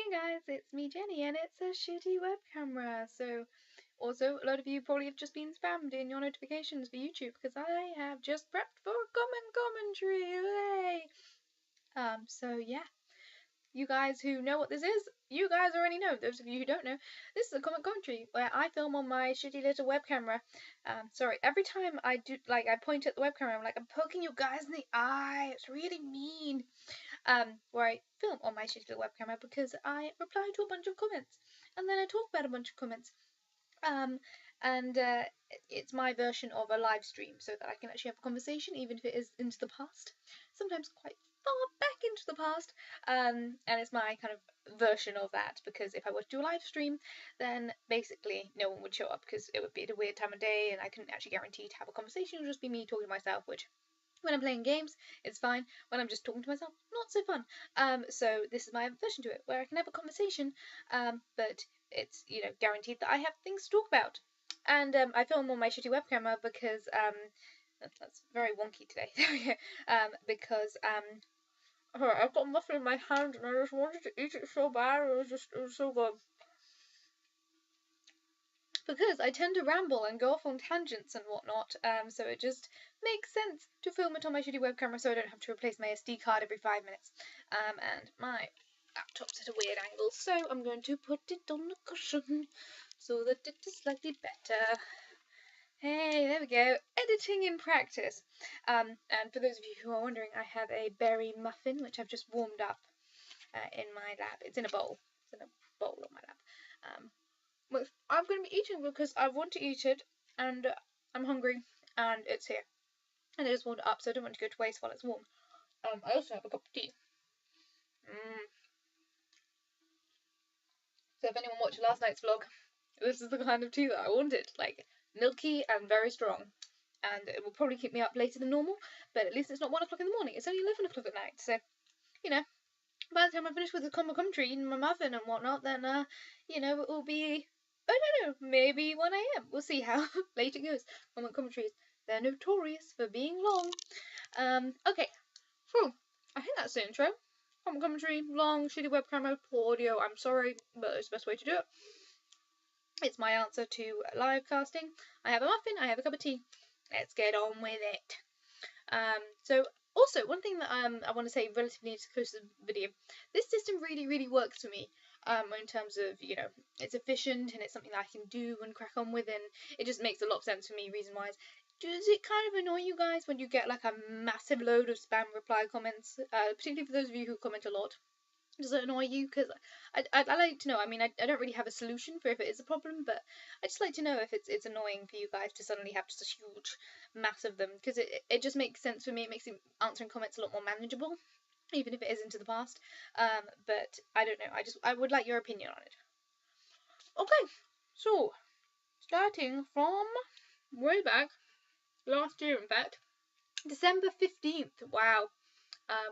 Hey guys, it's me Jenny and it's a shitty web camera. So also a lot of you probably have just been spammed in your notifications for YouTube because I have just prepped for commentary. Yay! So yeah, you guys who know what this is, you guys already know. Those of you who don't know, this is a commentary where I film on my shitty little web camera. Sorry, every time I do, like, I point at the web camera, I'm like, I'm poking you guys in the eye. It's really mean. Where I film on my shitty little web camera because I reply to a bunch of comments and then I talk about a bunch of comments. And it's my version of a live stream so that I can actually have a conversation, even if it is into the past, sometimes quite far back into the past. And it's my kind of version of that, because if I were to do a live stream, then basically no one would show up because it would be at a weird time of day and I couldn't actually guarantee to have a conversation. It would just be me talking to myself, which when I'm playing games, it's fine. When I'm just talking to myself, not so fun. So this is my version to it, where I can have a conversation, but it's, guaranteed that I have things to talk about. And I film on my shitty web camera because that's very wonky today. Because I've got a muffin in my hand and I just wanted to eat it so bad. It was so good. Because I tend to ramble and go off on tangents and whatnot, so it just makes sense to film it on my shitty web camera so I don't have to replace my SD card every 5 minutes. And my laptop's at a weird angle, so I'm going to put it on the cushion so that it is slightly better. Hey, there we go. Editing in practice. And for those of you who are wondering, I have a berry muffin, which I've just warmed up in my lap. It's in a bowl. It's in a bowl on my lap. I'm going to be eating because I want to eat it, and I'm hungry, and it's here. And I just warmed it up, so I don't want to go to waste while it's warm. I also have a cup of tea. So if anyone watched last night's vlog, this is the kind of tea that I wanted. Like, milky and very strong. And it will probably keep me up later than normal, but at least it's not 1 o'clock in the morning. It's only 11 o'clock at night, so, by the time I finish with the commentary and my muffin and whatnot, then, it will be, I don't know, maybe 1 a.m. We'll see how late it goes. Commentaries, they're notorious for being long. Okay, so I think that's the intro. Commentary, long, shitty web camera, poor audio. I'm sorry, but it's the best way to do it. It's my answer to live casting. I have a muffin, I have a cup of tea. Let's get on with it. So also, one thing that I want to say relatively close to the video, this system really, really works for me in terms of, it's efficient and it's something that I can do and crack on with, and it just makes a lot of sense for me reason-wise. Does it kind of annoy you guys when you get like a massive load of spam reply comments, particularly for those of you who comment a lot? Does it annoy you? Because I'd like to know. I mean, I don't really have a solution for if it is a problem, but I'd just like to know if it's annoying for you guys to suddenly have just a huge mass of them, because it just makes sense for me. It makes answering comments a lot more manageable, even if it is into the past. But I don't know. I would like your opinion on it. Okay, so starting from way back, last year in fact, December 15th. Wow.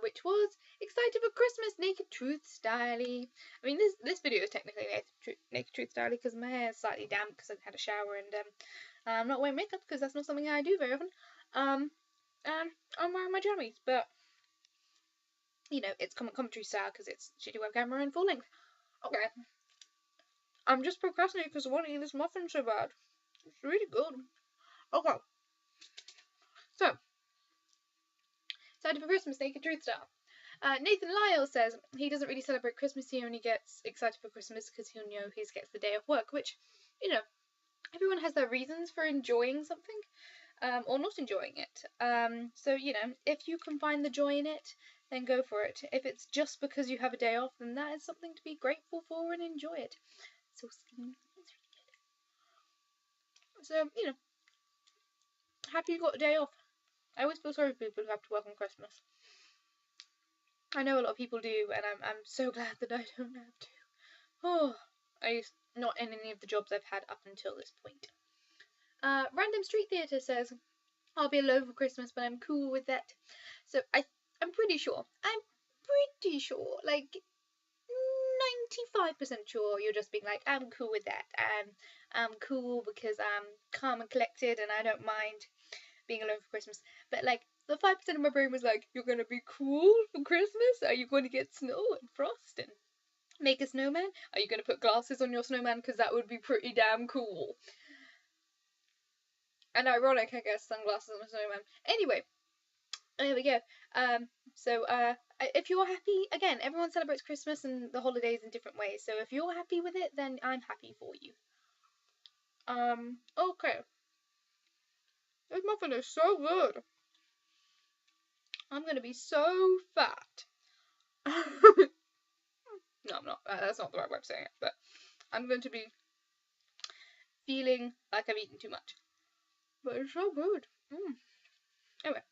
Which was Excited for Christmas Naked Truth Styly. I mean, this video is technically Naked Truth Styly because my hair is slightly damp because I've had a shower, and I'm not wearing makeup because that's not something I do very often. And I'm wearing my jammies, but it's commentary style because it's shitty web camera in full length. Okay, I'm just procrastinating because I want to eat this muffin so bad. It's really good. Okay, so Excited for Christmas Naked Truth Style. Nathan Lyle says he doesn't really celebrate Christmas here and he gets excited for Christmas because he'll know he gets the day off work, which, everyone has their reasons for enjoying something, or not enjoying it. So, if you can find the joy in it, then go for it. If it's just because you have a day off, then that is something to be grateful for and enjoy it. So, it's really good. So, happy you got a day off. I always feel sorry for people who have to work on Christmas. I know a lot of people do, and I'm so glad that I don't have to. Oh, not in any of the jobs I've had up until this point. Random Street Theatre says, I'll be alone for Christmas, but I'm cool with that. So I'm pretty sure, like 95% sure you're just being like, I'm cool with that. I'm cool because I'm calm and collected and I don't mind being alone for Christmas. But like, the 5% of my brain was like, you're going to be cool for Christmas? Are you going to get snow and frost and make a snowman? Are you going to put glasses on your snowman? Because that would be pretty damn cool. And ironic, I guess, sunglasses on a snowman. Anyway, there we go. So if you're happy, again, everyone celebrates Christmas and the holidays in different ways. So if you're happy with it, then I'm happy for you. Okay. This muffin is so good. I'm gonna be so fat. No, I'm not. That's not the right way of saying it. But I'm going to be feeling like I've eaten too much. But it's so good. Anyway,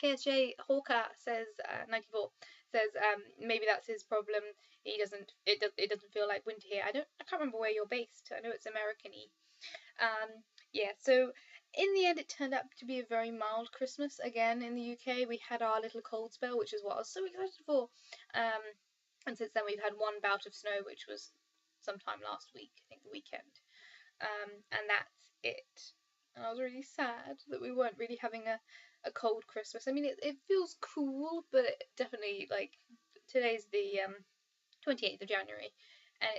KSJ Hawker says 94 says maybe that's his problem. It doesn't feel like winter here. I can't remember where you're based. I know it's American-y. Yeah, so in the end it turned out to be a very mild Christmas. Again, in the UK we had our little cold spell, which is what I was so excited for. And since then we've had one bout of snow, which was sometime last week, I think the weekend. And that's it. And I was really sad that we weren't really having a cold Christmas. I mean, it feels cool, but it definitely, like, today's the 28th of January, and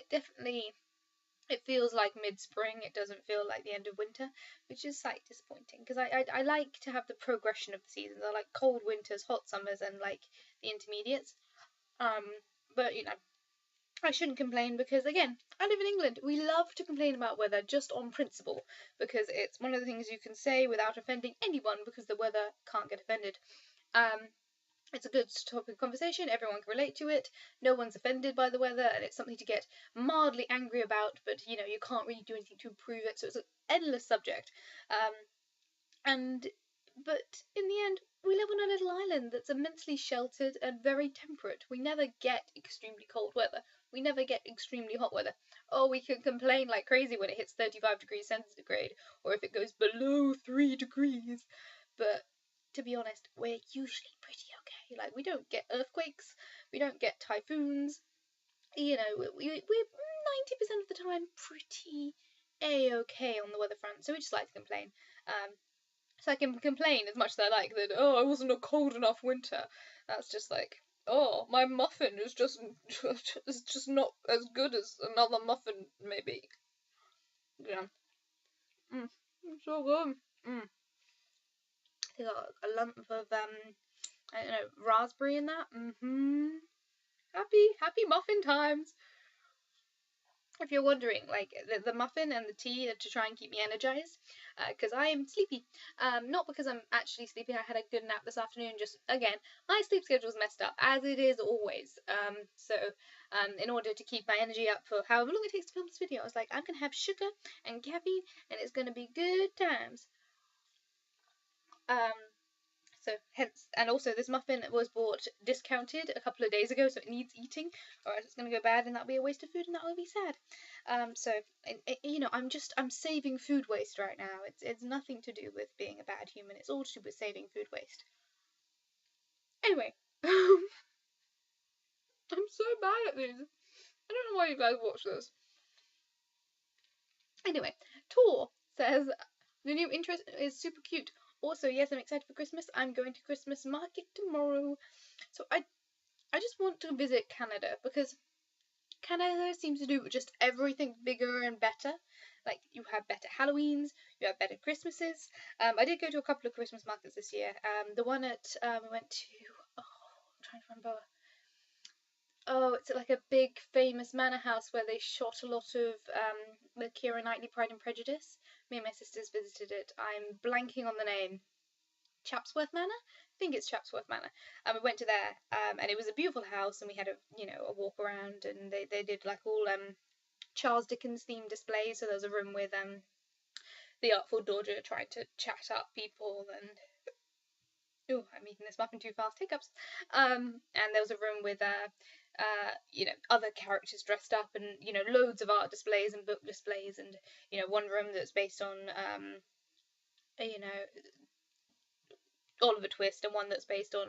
it feels like mid-spring. It doesn't feel like the end of winter, which is slightly disappointing, because I like to have the progression of the seasons. I like cold winters, hot summers, and like the intermediates. But you know, I shouldn't complain because, again, I live in England. We love to complain about weather just on principle, because it's one of the things you can say without offending anyone, because the weather can't get offended. It's a good topic of conversation. Everyone can relate to it. No one's offended by the weather, and it's something to get mildly angry about, but you know, you can't really do anything to improve it, so it's an endless subject. But in the end, we live on a little island that's immensely sheltered and very temperate. We never get extremely cold weather. We never get extremely hot weather. Oh, we can complain like crazy when it hits 35 degrees centigrade, or if it goes below 3 degrees. But to be honest, we're usually pretty okay. Like, we don't get earthquakes, we don't get typhoons. You know, we're 90% of the time pretty a-okay on the weather front, so we just like to complain. So I can complain as much as I like that, oh, it wasn't a cold enough winter. That's just like, oh, my muffin is just not as good as another muffin, maybe. Yeah. It's so good. They got a lump of I don't know, raspberry in that. Happy muffin times. If you're wondering, like, the muffin and the tea are to try and keep me energized, because I am sleepy. Not because I'm actually sleepy. I had a good nap this afternoon. Just, again, my sleep schedule's messed up, as it is always. So in order to keep my energy up for however long it takes to film this video, I was like, I'm gonna have sugar and caffeine, and it's gonna be good times. So hence, and also this muffin was bought discounted a couple of days ago, so it needs eating, or else it's going to go bad, and that'll be a waste of food, and that will be sad. So you know, I'm saving food waste right now. It's nothing to do with being a bad human. It's all to do with saving food waste. Anyway, I'm so bad at these. I don't know why you guys watch this. Anyway, Tor says the new interest is super cute. Also, yes, I'm excited for Christmas. I'm going to Christmas market tomorrow. So I just want to visit Canada, because Canada seems to do just everything bigger and better. Like, you have better Halloweens, you have better Christmases. I did go to a couple of Christmas markets this year. The one at we went to, oh, I'm trying to remember. Oh, it's like a big famous manor house where they shot a lot of the Keira Knightley Pride and Prejudice. Me and my sisters visited it. I'm blanking on the name. Chatsworth Manor? I think it's Chatsworth Manor. We went to there, and it was a beautiful house, and we had a walk around, and they did like all Charles Dickens themed displays. So there was a room with the Artful Dodger trying to chat up people, and I'm eating this muffin too fast, hiccups. And there was a room with other characters dressed up, and loads of art displays and book displays, and one room that's based on Oliver Twist, and one that's based on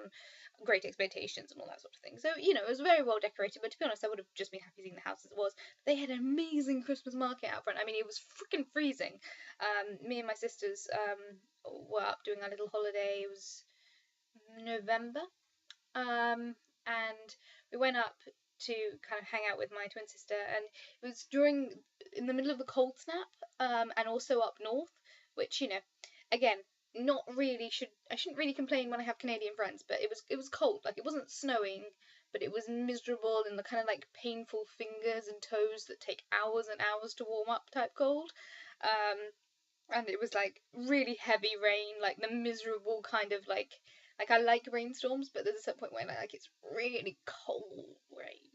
Great Expectations and all that sort of thing. So, it was very well decorated, but to be honest, I would have just been happy seeing the house as it was. They had an amazing Christmas market out front. I mean, it was freaking freezing. Me and my sisters were up doing our little holiday. It was November. and we went up to kind of hang out with my twin sister, and it was in the middle of the cold snap, and also up north, which, you know, again, not really I shouldn't really complain when I have Canadian friends, but it was cold. Like, it wasn't snowing, but it was miserable, and the kind of like painful fingers and toes that take hours and hours to warm up type cold. Um, and it was like really heavy rain, like the miserable kind of like I like rainstorms, but there's a certain point where like it's really cold rain,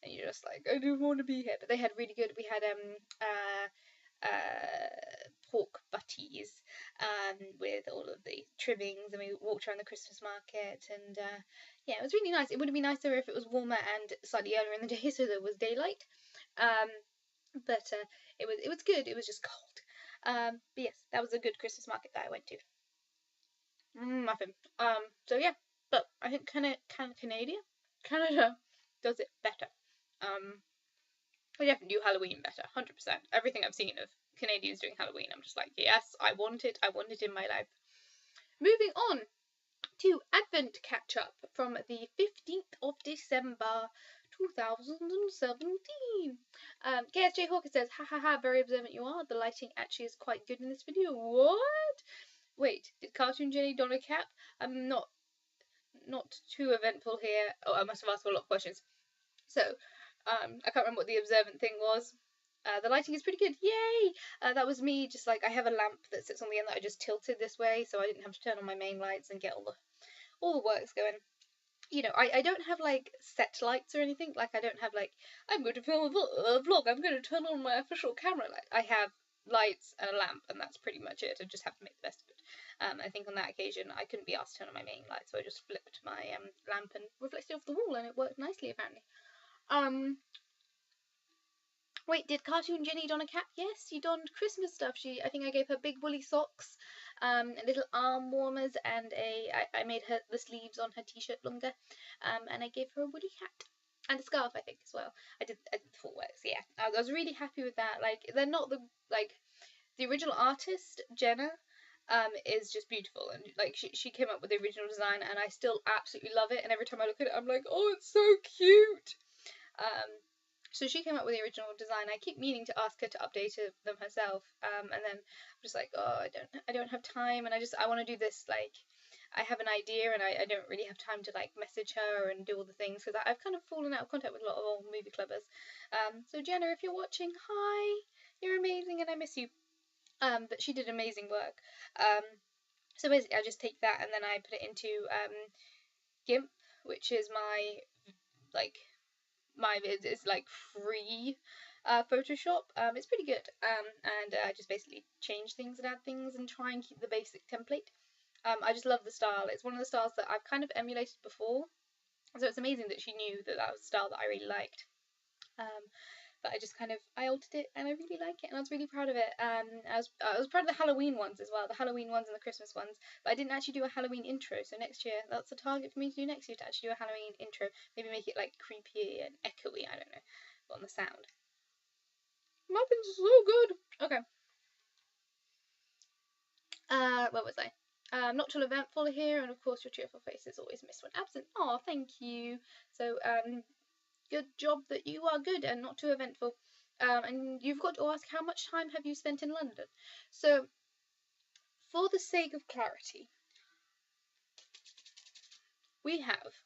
and you're just like, I don't want to be here. But they had really good. We had pork butties with all of the trimmings, and we walked around the Christmas market, and yeah, it was really nice. It would have been nicer if it was warmer and slightly earlier in the day, so there was daylight. Um, but it was good. It was just cold. But yes, that was a good Christmas market that I went to. Muffin. So yeah, but I think Canada does it better. Um, they definitely do Halloween better, 100%. Everything I've seen of Canadians doing Halloween, I'm just like, yes, I want it. I want it in my life. Moving on to Advent catch up from the 15th of December 2017. KSJ Hawker says, ha ha ha, very observant you are. The lighting actually is quite good in this video. What? Wait, did Cartoon Jenny don a cap? I'm not too eventful here. Oh, I must have asked a lot of questions. So, I can't remember what the observant thing was. The lighting is pretty good. Yay! That was me. Just like, I have a lamp that sits on the end that I just tilted this way, so I didn't have to turn on my main lights and get all the works going. You know, I don't have like set lights or anything. Like, I don't have like, I'm going to film a vlog. I'm going to turn on my official camera light. I have lights and a lamp, and that's pretty much it. I just have to make the best of it. I think on that occasion I couldn't be asked to turn on my main light, so I just flipped my lamp and reflected off the wall, and it worked nicely apparently. Wait, did Cartoon Jenny don a cap? Yes, she donned Christmas stuff. I think I gave her big woolly socks, little arm warmers, and I made her the sleeves on her t-shirt longer, and I gave her a woolly hat and a scarf, I think, as well. I did the full works. Yeah, I was really happy with that. Like, they're not the original artist, Jenna. Is just beautiful, and like she came up with the original design, and I still absolutely love it. And every time I look at it, I'm like, oh, it's so cute. So she came up with the original design. I keep meaning to ask her to update them herself, and then I'm just like, oh, I don't have time, and I want to do this. Like, I have an idea, and I don't really have time to like message her and do all the things, because I've kind of fallen out of contact with a lot of old movie clubbers. So Jenna, if you're watching, hi, you're amazing, and I miss you. But she did amazing work. So basically, I just take that and then I put it into GIMP, which is it's like free Photoshop. It's pretty good. And I just basically change things and add things and try and keep the basic template. I just love the style. It's one of the styles that I've kind of emulated before, so it's amazing that she knew that that was a style that I really liked. But I altered it, and I really like it, and I was really proud of it. I was proud of the Halloween ones as well, the Halloween ones and the Christmas ones, but I didn't actually do a Halloween intro, so next year, that's a target for me to do next year, to actually do a Halloween intro, maybe make it like creepy and echoey, I don't know, but on the sound. Muffin's so good! Okay. Where was I? Not too eventful here, and of course your cheerful face is always missed when absent. Oh, thank you. So, good job that you are good and not too eventful. And you've got to ask, how much time have you spent in London? So, for the sake of clarity, we have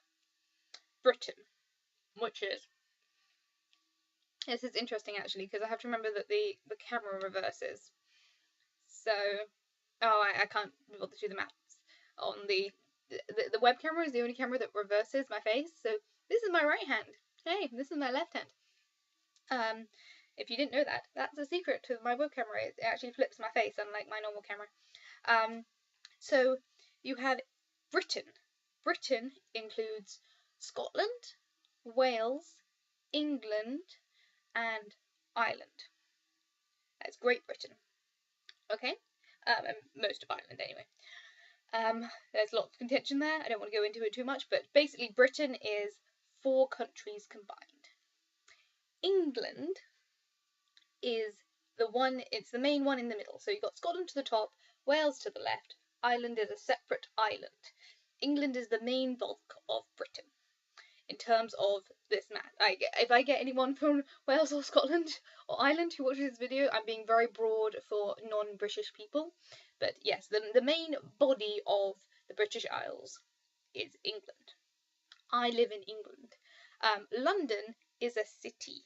Britain, which is, this is interesting actually, because I have to remember that the camera reverses. So, oh, I can't be able to do the maths. On the web camera is the only camera that reverses my face. So, this is my right hand. Hey, this is my left hand. If you didn't know that, that's a secret to my web camera. It actually flips my face, unlike my normal camera. So you have Britain. Britain includes Scotland, Wales, England, and Ireland. That's Great Britain. Okay? And most of Ireland, anyway. There's a lot of contention there. I don't want to go into it too much, but basically Britain is 4 countries combined. England is it's the main one in the middle. So you've got Scotland to the top, Wales to the left, Ireland is a separate island. England is the main bulk of Britain. in terms of this match. Like, if I get anyone from Wales or Scotland or Ireland who watches this video, I'm being very broad for non-British people. But yes, the main body of the British Isles is England. I live in England. London is a city.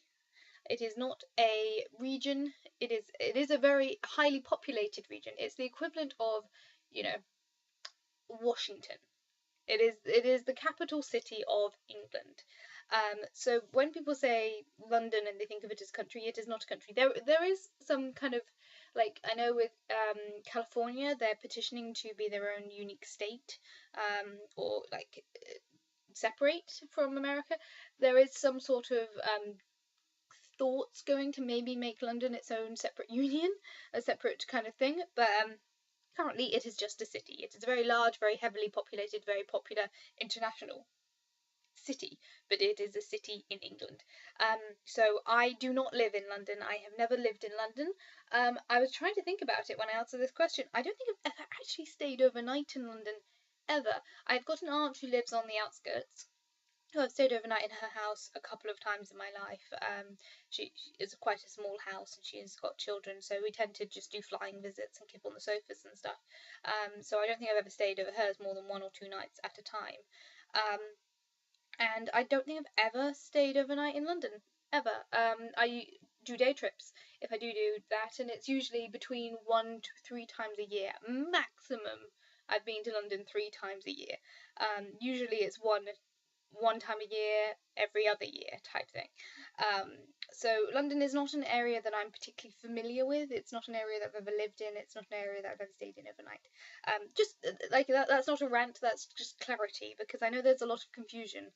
It is not a region. It is a very highly populated region. It's the equivalent of, you know, Washington. It is the capital city of England. So when people say London and they think of it as a country, it is not a country. There is some kind of, like, I know with California, they're petitioning to be their own unique state, or like separate from America. There is some sort of thoughts going to maybe make London its own separate union, a separate kind of thing, but currently it is just a city. It is a very large, very heavily populated, very popular international city, but it is a city in England. So I do not live in London. I have never lived in London. I was trying to think about it when I answered this question. I don't think I've ever actually stayed overnight in London, ever. I've got an aunt who lives on the outskirts, who I've stayed overnight in her house a couple of times in my life. She is quite a small house and she's got children, so we tend to just do flying visits and keep on the sofas and stuff. So I don't think I've ever stayed over hers more than 1 or 2 nights at a time. And I don't think I've ever stayed overnight in London, ever. I do day trips if I do that, and it's usually between 1 to 3 times a year maximum. I've been to London 3 times a year. Usually it's one time a year, every other year type thing. So London is not an area that I'm particularly familiar with. It's not an area that I've ever lived in. It's not an area that I've ever stayed in overnight. Just like that's not a rant, that's just clarity, because I know there's a lot of confusion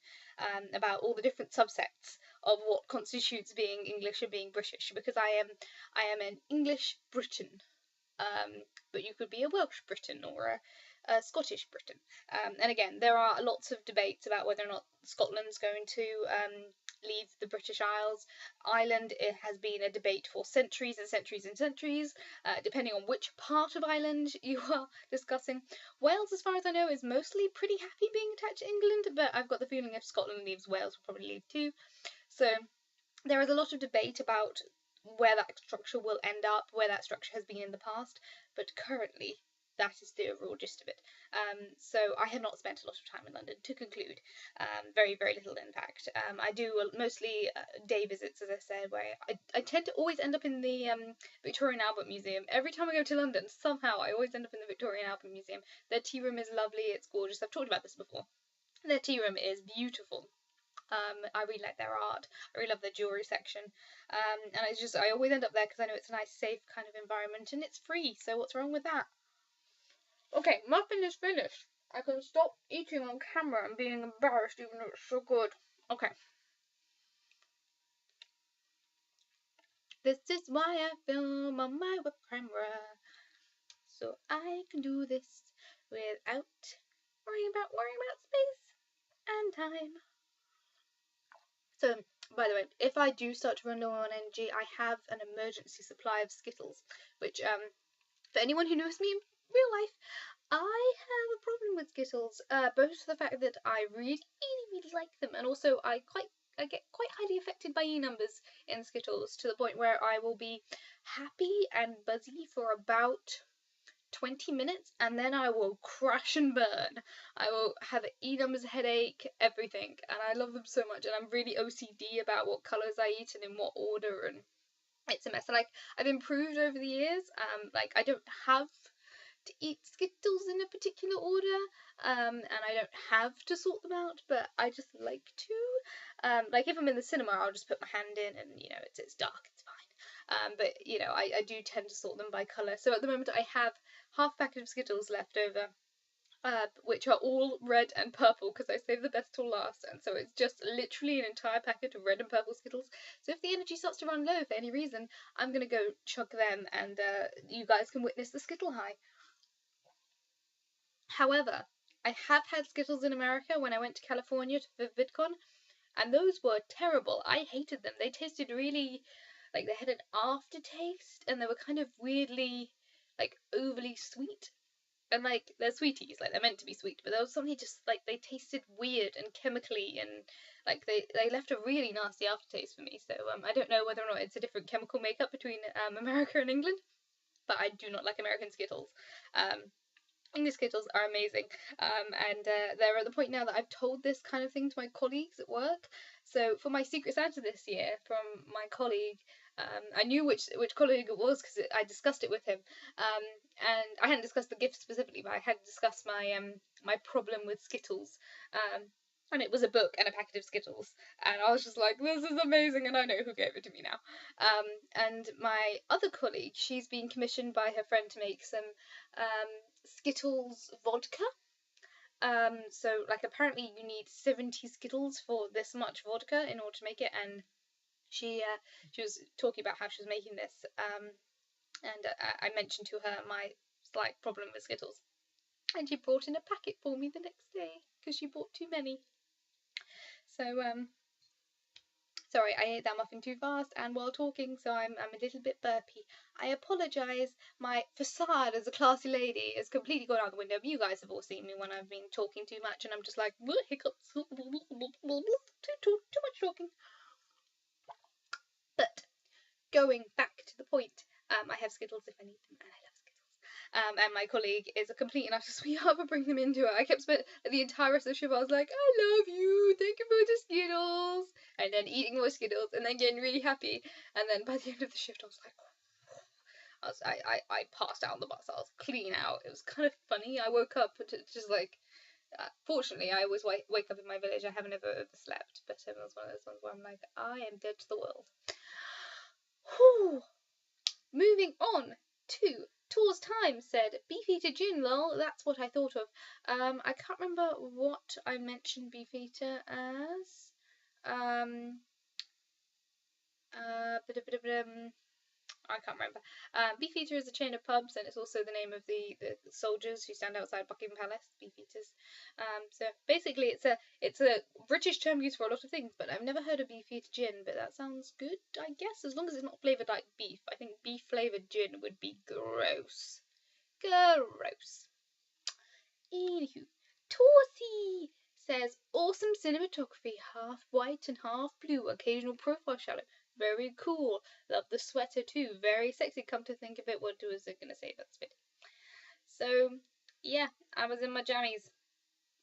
about all the different subsets of what constitutes being English and being British, because I am an English Briton. But you could be a Welsh Briton or a Scottish Briton. And again, there are lots of debates about whether or not Scotland's going to leave the British Isles. Ireland, it has been a debate for centuries and centuries and centuries, depending on which part of Ireland you are discussing. Wales, as far as I know, is mostly pretty happy being attached to England, but I've got the feeling if Scotland leaves, Wales will probably leave too. So there is a lot of debate about where that structure will end up, where that structure has been in the past, but currently that is the overall gist of it. So I have not spent a lot of time in London, to conclude. Very, very little, in fact. I do mostly day visits, as I said, where I tend to always end up in the Victorian Albert Museum. Every time I go to London, somehow I always end up in the Victorian Albert Museum. Their tea room is lovely, it's gorgeous. I've talked about this before. Their tea room is beautiful. I really like their art. I really love their jewellery section. And I always end up there because I know it's a nice, safe kind of environment and it's free. So what's wrong with that? Okay, muffin is finished. I can stop eating on camera and being embarrassed even though it's so good. Okay. This is why I film on my web camera. So I can do this without worrying about space and time. So, by the way, if I do start to run low on energy, I have an emergency supply of Skittles, which, for anyone who knows me in real life, I have a problem with Skittles, both the fact that I really, really, really like them, and also I get quite highly affected by E-numbers in Skittles, to the point where I will be happy and buzzy for about 20 minutes and then I will crash and burn. I will have an E-numbers headache, everything, and I love them so much, and I'm really OCD about what colours I eat and in what order, and it's a mess. And like, I've improved over the years. Like, I don't have to eat Skittles in a particular order, and I don't have to sort them out, but I just like to. Like, if I'm in the cinema, I'll just put my hand in and, you know, it's dark, it's fine. But, you know, I do tend to sort them by colour. So at the moment I have half a packet of Skittles left over, which are all red and purple because I saved the best till last, and so it's just literally an entire packet of red and purple Skittles. So if the energy starts to run low for any reason, I'm going to go chug them, and you guys can witness the Skittle high. However, I have had Skittles in America when I went to California for VidCon, and those were terrible. I hated them. They tasted really, like, they had an aftertaste, and they were kind of weirdly, like, overly sweet. And like they're sweeties, like they're meant to be sweet, but there was something just like they tasted weird and chemically, and like they left a really nasty aftertaste for me. So I don't know whether or not it's a different chemical makeup between America and England, but I do not like American Skittles. Um, English Skittles are amazing, and they're at the point now that I've told this kind of thing to my colleagues at work. So for my Secret Santa this year, from my colleague, I knew which colleague it was because I discussed it with him, and I hadn't discussed the gift specifically, but I had discussed my problem with Skittles. And it was a book and a packet of Skittles, and I was just like, "This is amazing," and I know who gave it to me now. And my other colleague, she's been commissioned by her friend to make some um, Skittles vodka. So like apparently you need 70 Skittles for this much vodka in order to make it, and she was talking about how she was making this, and I mentioned to her my slight problem with Skittles, and she brought in a packet for me the next day because she bought too many. So sorry, I ate that muffin too fast and while talking, so I'm a little bit burpy. I apologise. My facade as a classy lady has completely gone out the window. You guys have all seen me when I've been talking too much, and I'm just like hiccups, too much talking. But going back to the point, I have Skittles if I need them, and I love Skittles. And my colleague is a complete and utter sweetheart for bringing them into it. I kept spending the entire rest of the shift. I was like, I love you, thank you for the Skittles, and then eating more Skittles, and then getting really happy. And then by the end of the shift, I was like, I passed out on the bus. I was clean out. It was kind of funny. I woke up just like. Fortunately, I always wake up in my village. I haven't ever overslept, but it was one of those ones where I'm like, I am dead to the world. Whew. Moving on to Tour's Time said, Beefeater gin, lol, that's what I thought of. I can't remember what I mentioned Beefeater as. I can't remember. Beefeater is a chain of pubs, and it's also the name of the soldiers who stand outside Buckingham Palace. Beefeaters. So basically, it's a British term used for a lot of things, but I've never heard of Beefeater gin. But that sounds good, I guess, as long as it's not flavored like beef. I think beef flavored gin would be gross. Gross. Anywho, Torsi says awesome cinematography, half white and half blue, occasional profile shadow. Very cool. Love the sweater too. Very sexy. Come to think of it, what was I gonna say? That's it. So yeah, I was in my jammies.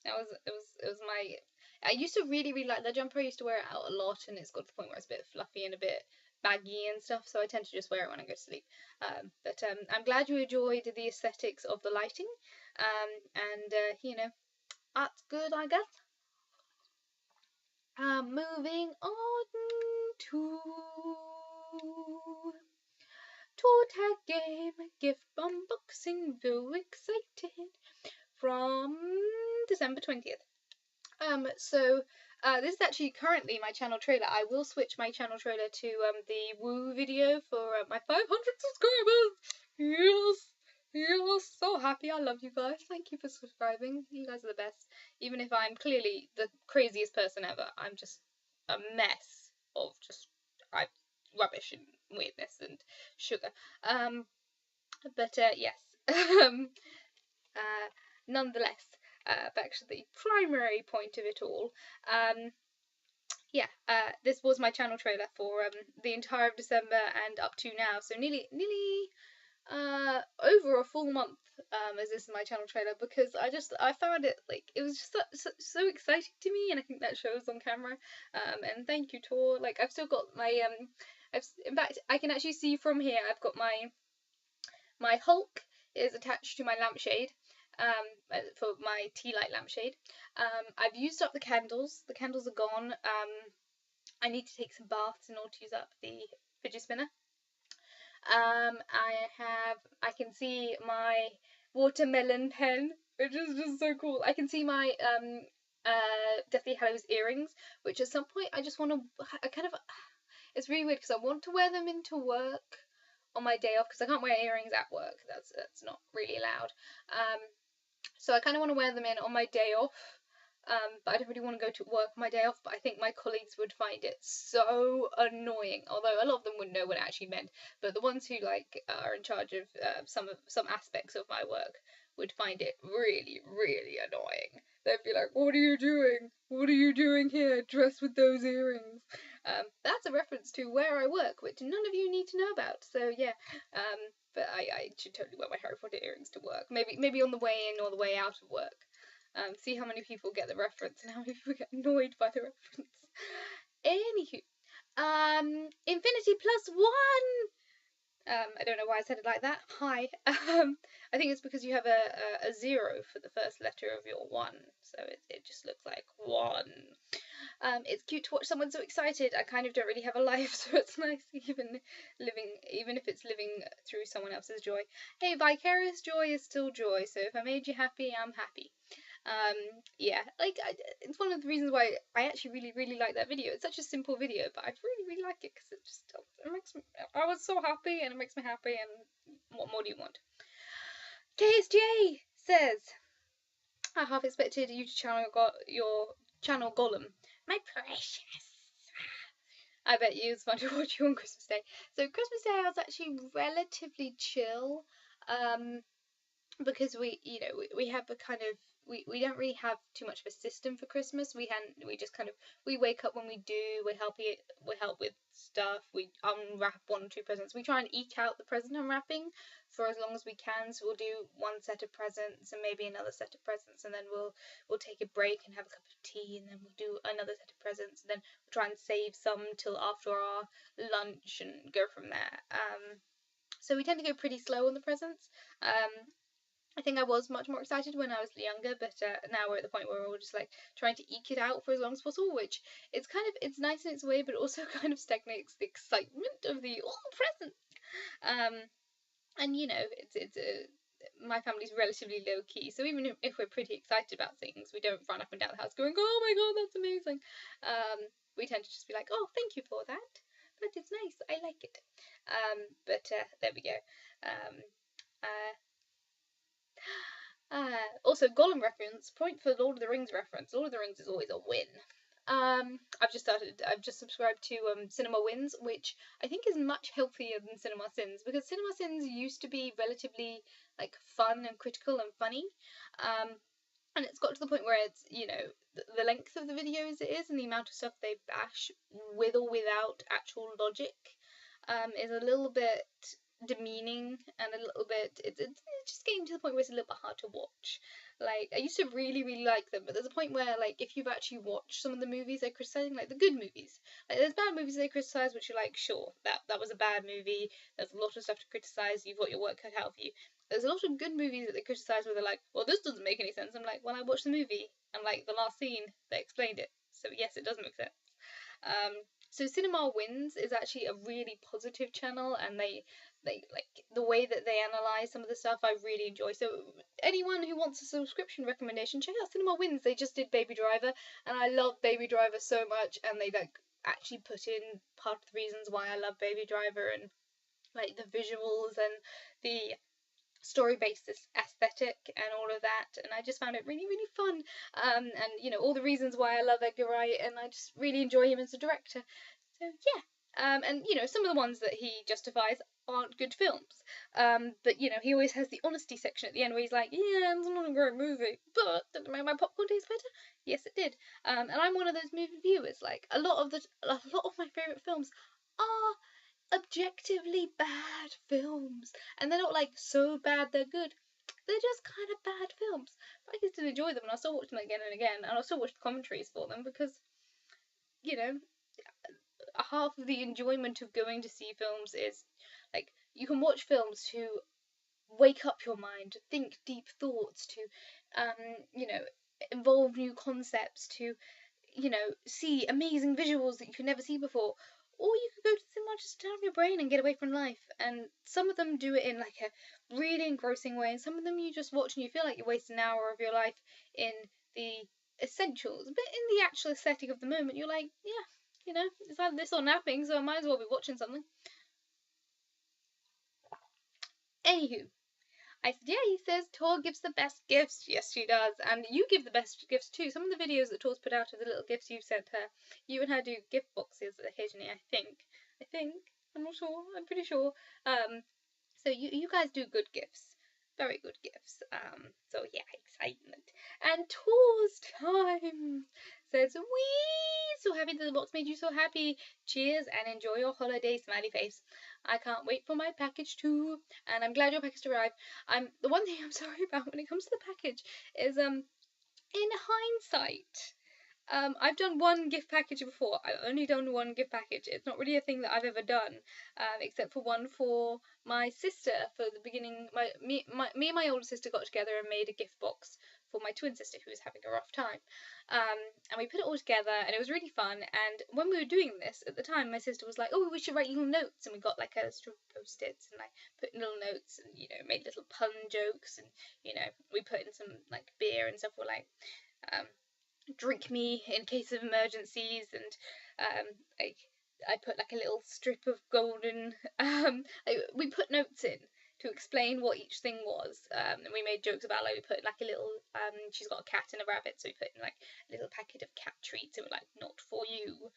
It was my. I used to really like that jumper. I used to wear it out a lot, and it's got to the point where it's a bit fluffy and a bit baggy and stuff. So I tend to just wear it when I go to sleep. But I'm glad you enjoyed the aesthetics of the lighting. And you know, that's good, I guess. Moving on to Tour Tag Game Gift Unboxing. Very excited from December 20th. So this is actually currently my channel trailer. I will switch my channel trailer to the Woo video for my 500 subscribers. Yes. You're so happy. I love you guys. Thank you for subscribing. You guys are the best. Even if I'm clearly the craziest person ever, I'm just a mess of just rubbish and weirdness and sugar. But yes. Nonetheless, back to the primary point of it all. Yeah, this was my channel trailer for the entire of December and up to now. So nearly over a full month as this is my channel trailer, because I found it like it was just so exciting to me, and I think that shows on camera. And thank you, Tor. Like I've still got my in fact I can actually see from here I've got my Hulk is attached to my lampshade. For my tea light lampshade. I've used up the candles. The candles are gone. I need to take some baths in order to use up the fidget spinner. I can see my watermelon pen, which is just so cool. I can see my Deathly Hallows earrings, which at some point I just want to, it's really weird because I want to wear them into work on my day off, because I can't wear earrings at work. That's not really allowed. So I kind of want to wear them in on my day off, but I don't really want to go to work on my day off. But I think my colleagues would find it so annoying, although a lot of them wouldn't know what it actually meant. But the ones who like are in charge of some aspects of my work would find it really, really annoying. They'd be like, "What are you doing? What are you doing here, dressed with those earrings?" That's a reference to where I work, which none of you need to know about. So yeah, but I should totally wear my Harry Potter earrings to work. Maybe on the way in or the way out of work. See how many people get the reference and how many people get annoyed by the reference. Anywho, Infinity plus one. I don't know why I said it like that. Hi. I think it's because you have a zero for the first letter of your one, so it just looks like one. It's cute to watch someone so excited. I kind of don't really have a life, so it's nice even if it's living through someone else's joy. Hey, vicarious joy is still joy, so if I made you happy, I'm happy. Yeah, like it's one of the reasons why I actually really, really like that video. It's such a simple video, but I really, really like it because it makes me. I was so happy, and it makes me happy. And what more do you want? KSJ says, I half expected you to channel your channel Gollum. My precious. I bet you it's fun to watch you on Christmas Day. So Christmas Day I was actually relatively chill. Because we have a kind of we don't really have too much of a system for Christmas. We just kind of we wake up when we do. We help with stuff. We unwrap one or two presents. We try and eke out the present unwrapping for as long as we can. So we'll do one set of presents and maybe another set of presents, and then we'll take a break and have a cup of tea, and then we'll do another set of presents, and then we'll try and save some till after our lunch and go from there. So we tend to go pretty slow on the presents. I think I was much more excited when I was younger, but now we're at the point where we're all just like trying to eke it out for as long as possible, which it's nice in its way, but also kind of stagnates the excitement of the present. And my family's relatively low key, so even if we're pretty excited about things, we don't run up and down the house going, "Oh my god, that's amazing." We tend to just be like, "Oh, thank you for that. That is nice. I like it." But there we go. Also, Gollum reference, point for Lord of the Rings reference. Lord of the Rings is always a win. I've just subscribed to Cinema Wins, which I think is much healthier than Cinema Sins, because Cinema Sins used to be relatively like fun and critical and funny. And it's got to the point where it's, the length of the videos it is and the amount of stuff they bash with or without actual logic is a little bit demeaning and a little bit it's just getting to the point where it's a little bit hard to watch. Like, I used to really, really like them, but there's a point where, like, if you've actually watched some of the movies they're criticizing, like the good movies, like there's bad movies they criticize, which you're like, sure, that was a bad movie, there's a lot of stuff to criticize, you've got your work cut out for you. There's a lot of good movies that they criticize where they're like, well, this doesn't make any sense. I'm like, well, I watched the movie and like the last scene they explained it, so yes, it does make sense. So Cinema Wins is actually a really positive channel, and they like the way that they analyze some of the stuff I really enjoy. So anyone who wants a subscription recommendation, check out Cinema Wins. They just did Baby Driver, and I love Baby Driver so much, and they like actually put in part of the reasons why I love Baby Driver, and like the visuals and the story-based aesthetic and all of that, and I just found it really, really fun. And all the reasons why I love Edgar Wright, and I just really enjoy him as a director. So yeah. And some of the ones that he justifies aren't good films. But he always has the honesty section at the end where he's like, yeah, it's not a great movie, but did it make my popcorn taste better? Yes, it did. And I'm one of those movie viewers. Like, a lot of my favorite films are objectively bad films, and they're not like so bad they're good. They're just kind of bad films. But I still enjoy them, and I'll still watch them again and again, and I'll still watch the commentaries for them because half of the enjoyment of going to see films is like you can watch films to wake up your mind, to think deep thoughts, to involve new concepts, to see amazing visuals that you could never see before. Or you could go to the cinema just to turn off your brain and get away from life. And some of them do it in like a really engrossing way, and some of them you just watch and you feel like you waste an hour of your life in the essentials. But in the actual aesthetic of the moment, you're like, yeah, it's either this or napping, so I might as well be watching something. Anywho, I said, yeah, he says Tor gives the best gifts. Yes, she does. And you give the best gifts too. Some of the videos that Tor's put out of the little gifts you've sent her, you and her do gift boxes occasionally, I think. I'm not sure. I'm pretty sure. So you guys do good gifts. very good gifts. So yeah, excitement. And tours time. Says, wee! So happy that the box made you so happy. Cheers and enjoy your holiday, smiley face. I can't wait for my package too. And I'm glad your package arrived. The one thing I'm sorry about when it comes to the package is in hindsight, I've done one gift package before. I've only done one gift package. It's not really a thing that I've ever done, except for one for my sister for the beginning. Me and my older sister got together and made a gift box for my twin sister who was having a rough time. And we put it all together and it was really fun. And when we were doing this at the time, my sister was like, "Oh, we should write little notes." And we got like a string of post-its and like put in little notes and made little pun jokes and we put in some like beer and stuff. We're like. Drink me in case of emergencies, and like I put like a little strip of golden we put notes in to explain what each thing was, and we made jokes about like we put like a little she's got a cat and a rabbit, so we put in like a little packet of cat treats and we're like, not for you,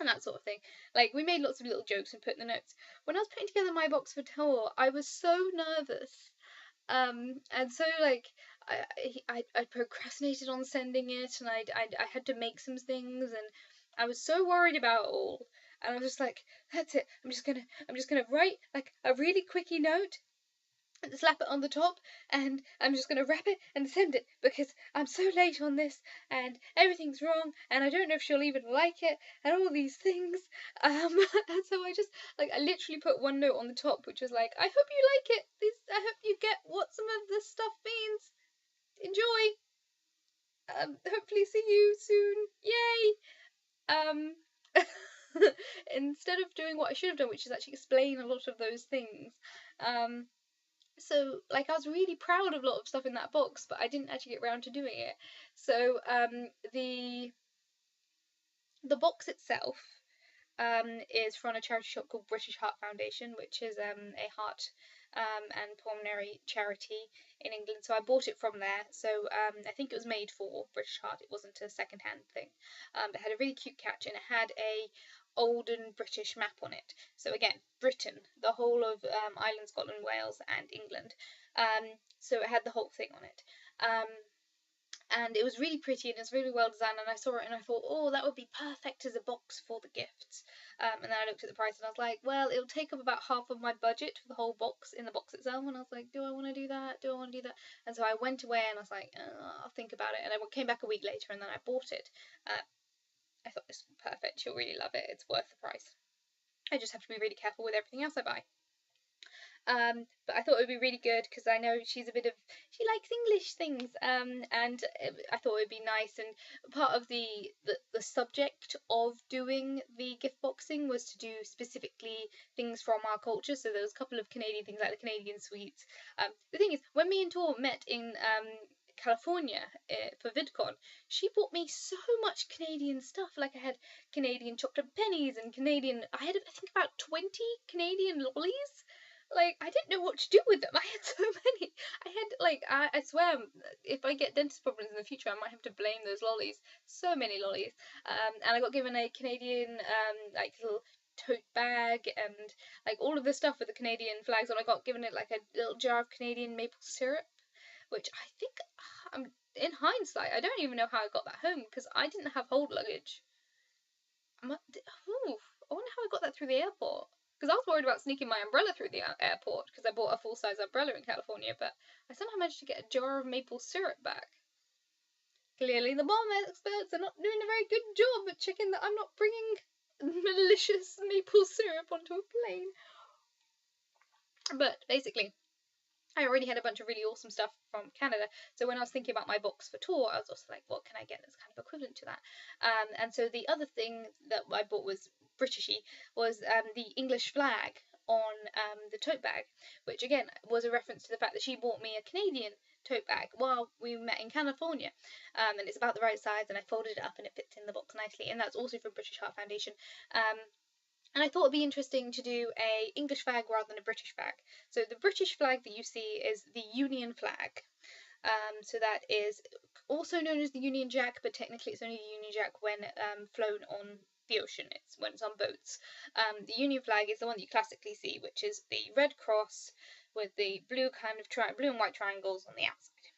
and that sort of thing. Like we made lots of little jokes and put in the notes. When I was putting together my box for tour, I was so nervous. And so like I procrastinated on sending it, and I had to make some things, and I was so worried about it all, and I was just like, that's it. I'm just gonna write like a really quickie note and slap it on the top, and I'm just gonna wrap it and send it because I'm so late on this and everything's wrong and I don't know if she'll even like it and all these things. And so I literally put one note on the top which was like, I hope you like it. I hope you get what some of this stuff means. Enjoy. Hopefully see you soon. Yay. Instead of doing what I should have done, which is actually explain a lot of those things. So like I was really proud of a lot of stuff in that box, but I didn't actually get around to doing it. So the box itself is from a charity shop called British Heart Foundation, which is a heart and pulmonary charity in England. So I bought it from there. So I think it was made for British Heart. It wasn't a second-hand thing. It had a really cute catch and it had a olden British map on it. So again, Britain, the whole of Ireland, Scotland, Wales, and England. So it had the whole thing on it. And it was really pretty and it was really well designed, and I saw it and I thought, oh, that would be perfect as a box for the gifts. And then I looked at the price and I was like, well, it'll take up about half of my budget for the whole box in the box itself, and I was like, do I want to do that? Do I want to do that? And so I went away and I was like, I'll think about it, and I came back a week later and then I bought it. I thought this was perfect. She'll really love it. It's worth the price. I just have to be really careful with everything else I buy. But I thought it would be really good because I know she likes English things, and I thought it would be nice. And part of the subject of doing the gift boxing was to do specifically things from our culture. So there was a couple of Canadian things like the Canadian sweets. The thing is, when me and Tor met in California for VidCon, she bought me so much Canadian stuff. Like I had Canadian chocolate pennies and I had I think about 20 Canadian lollies. Like, I didn't know what to do with them. I had so many. I had, like, I swear, if I get dentist problems in the future, I might have to blame those lollies. So many lollies. And I got given a Canadian, like, little tote bag and, like, all of the stuff with the Canadian flags on. I got given it, like, a little jar of Canadian maple syrup, which I think, in hindsight, I don't even know how I got that home, because I didn't have hold luggage. I wonder how I got that through the airport. Because I was worried about sneaking my umbrella through the airport because I bought a full-size umbrella in California, but I somehow managed to get a jar of maple syrup back. Clearly the bomb experts are not doing a very good job at checking that I'm not bringing malicious maple syrup onto a plane. But basically, I already had a bunch of really awesome stuff from Canada, so when I was thinking about my box for tour, I was also like, what can I get that's kind of equivalent to that? And so the other thing that I bought was Britishy, was the English flag on the tote bag, which again was a reference to the fact that she bought me a Canadian tote bag while we met in California, and it's about the right size, and I folded it up and it fits in the box nicely, and that's also from British Heart Foundation. And I thought it'd be interesting to do a English flag rather than a British flag. So the British flag that you see is the Union flag. So that is also known as the Union Jack, but technically it's only the Union Jack when flown on the ocean. It's when it's on boats. The Union flag is the one that you classically see, which is the red cross with the blue kind of blue and white triangles on the outside.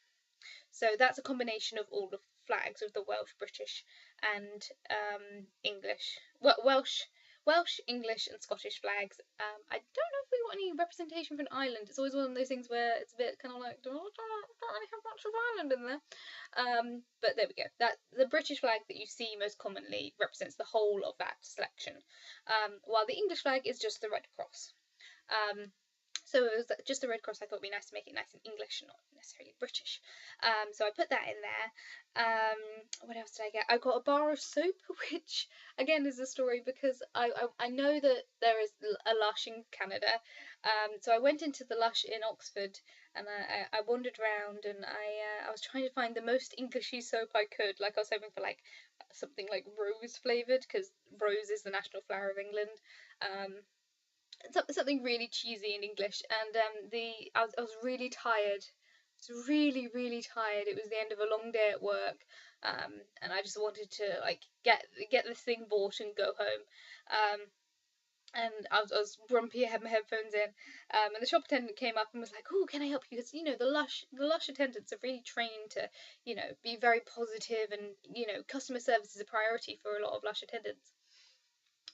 So that's a combination of all the flags of the Welsh, British, and English, Welsh, English, and Scottish flags. I don't know if we got any representation for an island. It's always one of those things where it's a bit kind of like, don't really have much of Ireland in there. But there we go. That the British flag that you see most commonly represents the whole of that selection, while the English flag is just the Red Cross. So it was just the Red Cross. I thought it'd be nice to make it nice and English, not necessarily British. So I put that in there. What else did I get? I got a bar of soap, which again is a story because I know that there is a Lush in Canada. So I went into the Lush in Oxford and I wandered around and I was trying to find the most Englishy soap I could. Like I was hoping for like something like rose flavoured because rose is the national flower of England. Something really cheesy in English, and I was really tired. I was really tired. It was the end of a long day at work, and I just wanted to like get this thing bought and go home. And I was grumpy. I had my headphones in, and the shop attendant came up and was like, "Oh, can I help you?" Because the Lush attendants are really trained to be very positive, and customer service is a priority for a lot of Lush attendants.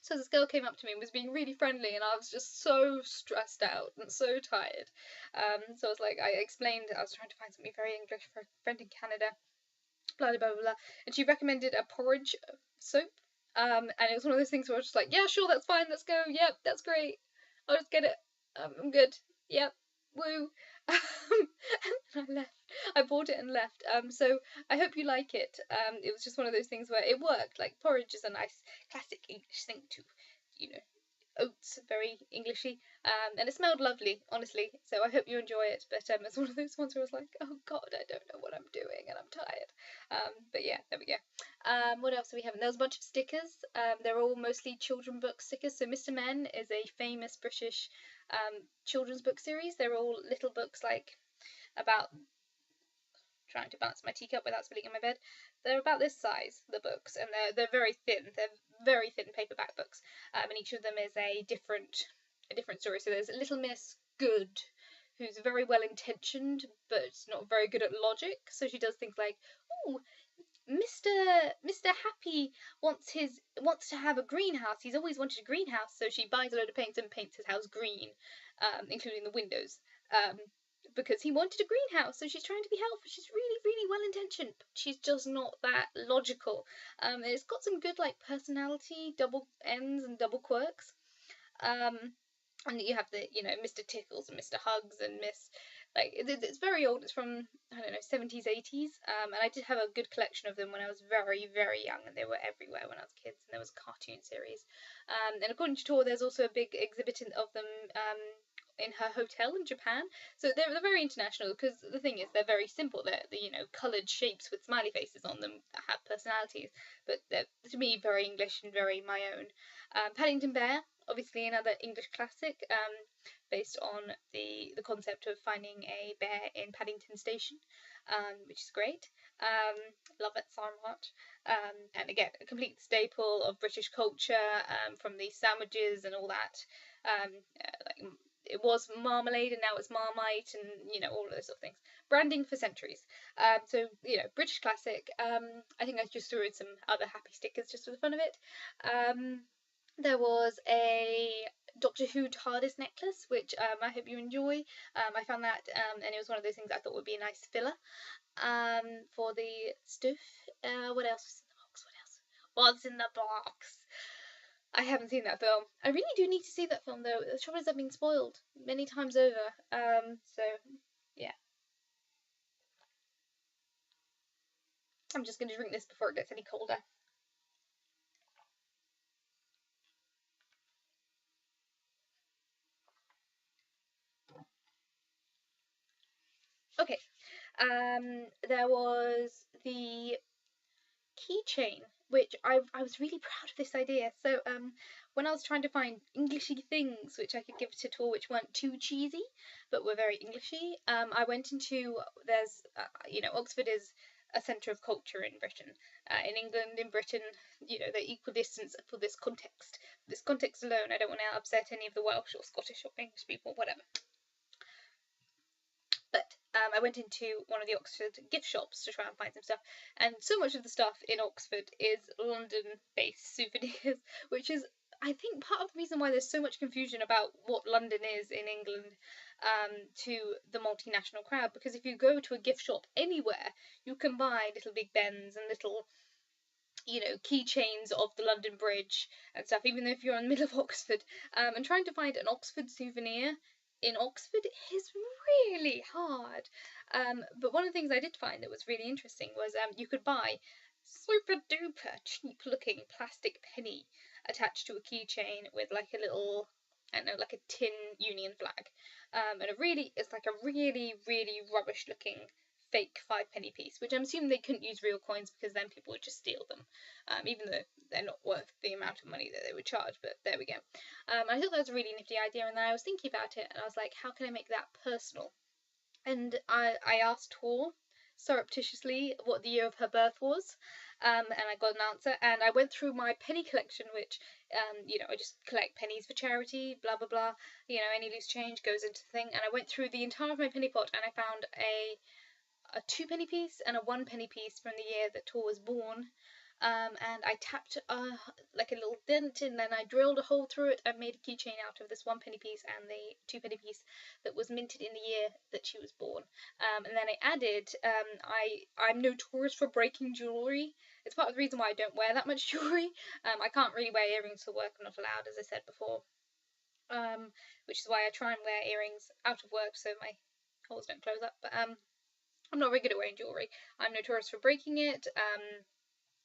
So this girl came up to me and was being really friendly, and I was just so stressed out and so tired. So I was like, I explained I was trying to find something very English for a friend in Canada, blah blah blah blah, and she recommended a porridge soap. And it was one of those things where I was just like, yeah, sure, that's fine, let's go. Yep, that's great. I'll just get it. I'm good. Yep. Woo. And I left. I bought it and left. So I hope you like it. It was just one of those things where it worked. Like porridge is a nice classic English thing to, you know, oats, very Englishy. And it smelled lovely, honestly. So I hope you enjoy it. But it's one of those ones where I was like, oh God, I don't know what I'm doing and I'm tired. But yeah, there we go. What else do we have? There was a bunch of stickers. They're all mostly children book stickers. So Mr. Men is a famous British children's book series. They're all little books like about trying to balance my teacup without spilling in my bed. They're about this size, the books, and they're very thin. They're very thin paperback books, and each of them is a different story. So there's Little Miss Good, who's very well intentioned but not very good at logic. So she does things like, oh, Mr. Happy wants to have a greenhouse. He's always wanted a greenhouse, so she buys a load of paints and paints his house green, including the windows. Because he wanted a greenhouse, so she's trying to be helpful. She's really well intentioned, but she's just not that logical. And it's got some good like personality, double ends and double quirks. And you have the Mr. Tickles and Mr. Hugs and it's very old. It's from I don't know 70s 80s. And I did have a good collection of them when I was very young, and they were everywhere when I was kids. And there was a cartoon series. And according to Tor, there's also a big exhibit of them in her hotel in Japan. So they're very international because the thing is they're very simple. They're coloured shapes with smiley faces on them that have personalities, but they're to me very English and very my own. Paddington Bear, obviously another English classic, based on the concept of finding a bear in Paddington Station, which is great. Love it so much. And again, a complete staple of British culture, from the sandwiches and all that. Like it was marmalade and now it's Marmite, and all of those sort of things. Branding for centuries. So British classic. I think I just threw in some other happy stickers just for the fun of it. There was a Doctor Who TARDIS necklace, which I hope you enjoy. I found that, and it was one of those things I thought would be a nice filler for the stuff. What else was in the box? What's in the box? I haven't seen that film. I really do need to see that film, though. The trouble is I've been spoiled many times over. So, yeah. I'm just going to drink this before it gets any colder. Okay. There was the keychain, which I was really proud of this idea. So when I was trying to find Englishy things which I could give to Tor which weren't too cheesy but were very Englishy, I went into Oxford is a centre of culture in Britain. In England, in Britain, they're equidistant for this context. This context alone, I don't want to upset any of the Welsh or Scottish or English people, whatever. I went into one of the Oxford gift shops to try and find some stuff, and so much of the stuff in Oxford is London-based souvenirs, which is, I think, part of the reason why there's so much confusion about what London is in England to the multinational crowd. Because if you go to a gift shop anywhere, you can buy little Big Bens and little, keychains of the London Bridge and stuff, even though if you're in the middle of Oxford. And trying to find an Oxford souvenir in Oxford is really hard. But one of the things I did find that was really interesting was you could buy super duper cheap looking plastic penny attached to a keychain with like a little, I don't know, like a tin Union flag. And it's like a really, really rubbish looking fake 5-penny piece, which I'm assuming they couldn't use real coins because then people would just steal them, even though they're not worth the amount of money that they would charge. But there we go. I thought that was a really nifty idea, and then I was thinking about it, and I was like, how can I make that personal? And I asked Tor surreptitiously what the year of her birth was, and I got an answer. And I went through my penny collection, which, I just collect pennies for charity, blah blah blah. Any loose change goes into the thing. And I went through the entire of my penny pot, and I found a 2-penny piece and a 1-penny piece from the year that Tor was born. And I tapped like a little dent, and then I drilled a hole through it and made a keychain out of this 1-penny piece and the 2-penny piece that was minted in the year that she was born. And then I added, I'm notorious for breaking jewellery. It's part of the reason why I don't wear that much jewellery. I can't really wear earrings for work, I'm not allowed, as I said before. Which is why I try and wear earrings out of work so my holes don't close up. But I'm not very good at wearing jewellery. I'm notorious for breaking it.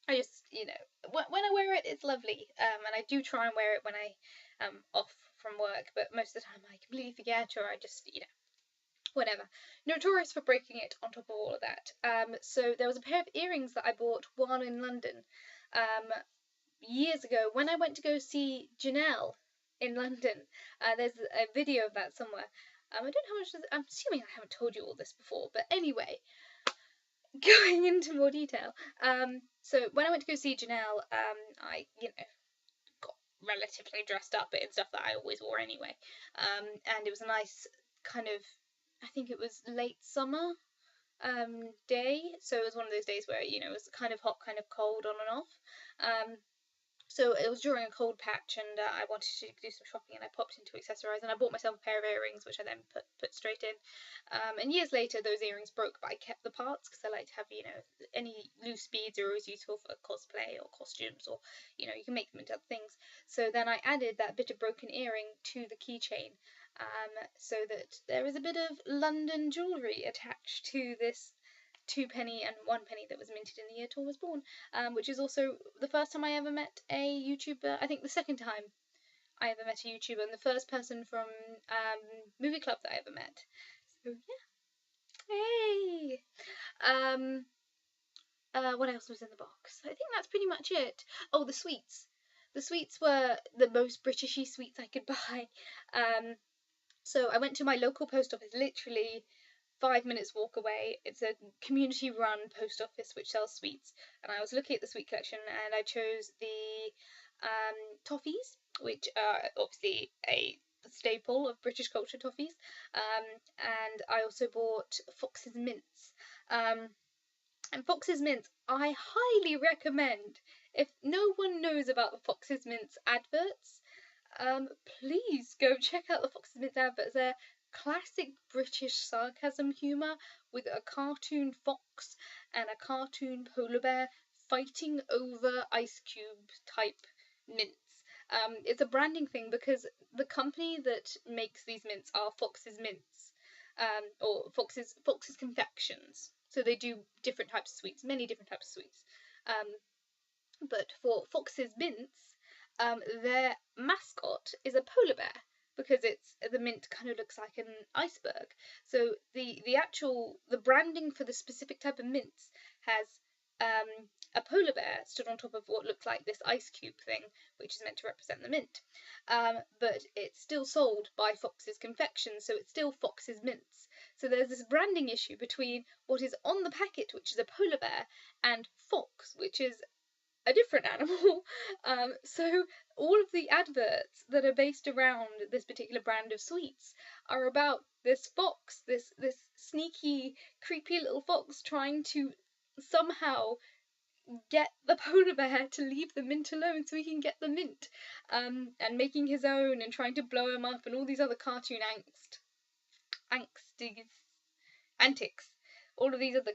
I just, when I wear it, it's lovely. And I do try and wear it when I am off from work, but most of the time I completely forget, or I just, whatever. Notorious for breaking it on top of all of that. So there was a pair of earrings that I bought while in London years ago when I went to go see Janelle in London. There's a video of that somewhere. I don't know how much, I'm assuming I haven't told you all this before, but anyway, going into more detail. So when I went to go see Janelle, I, got relatively dressed up in stuff that I always wore anyway. And it was a nice kind of, I think it was late summer day. So it was one of those days where, it was kind of hot, kind of cold, on and off. So it was during a cold patch, and I wanted to do some shopping, and I popped into Accessorize, and I bought myself a pair of earrings, which I then put straight in. And years later, those earrings broke, but I kept the parts because I like to have, any loose beads are always useful for cosplay or costumes, or, you can make them into other things. So then I added that bit of broken earring to the keychain, so that there is a bit of London jewellery attached to this 2-penny and 1-penny that was minted in the year Tor was born, which is also the first time I ever met a YouTuber. I think the second time I ever met a YouTuber, and the first person from Movie Club that I ever met. So yeah, hey. What else was in the box? I think that's pretty much it. Oh, the sweets. The sweets were the most Britishy sweets I could buy. So I went to my local post office, literally 5 minutes walk away. It's a community run post office which sells sweets, and I was looking at the sweet collection, and I chose the toffees, which are obviously a staple of British culture, toffees, and I also bought Fox's Mints. And Fox's Mints, I highly recommend. If no one knows about the Fox's Mints adverts, please go check out the Fox's Mints adverts. They're classic British sarcasm humour with a cartoon fox and a cartoon polar bear fighting over ice cube type mints. It's a branding thing because the company that makes these mints are Fox's Mints, or Fox's Confections. So they do different types of sweets, many different types of sweets. But for Fox's Mints, their mascot is a polar bear, because the mint kind of looks like an iceberg. So the branding for the specific type of mints has a polar bear stood on top of what looked like this ice cube thing, which is meant to represent the mint. But it's still sold by Fox's Confections, so it's still Fox's Mints. So there's this branding issue between what is on the packet, which is a polar bear, and fox, which is a different animal. So all of the adverts that are based around this particular brand of sweets are about this fox, this sneaky, creepy little fox, trying to somehow get the polar bear to leave the mint alone so he can get the mint, and making his own and trying to blow him up and all these other cartoon antics. All of these other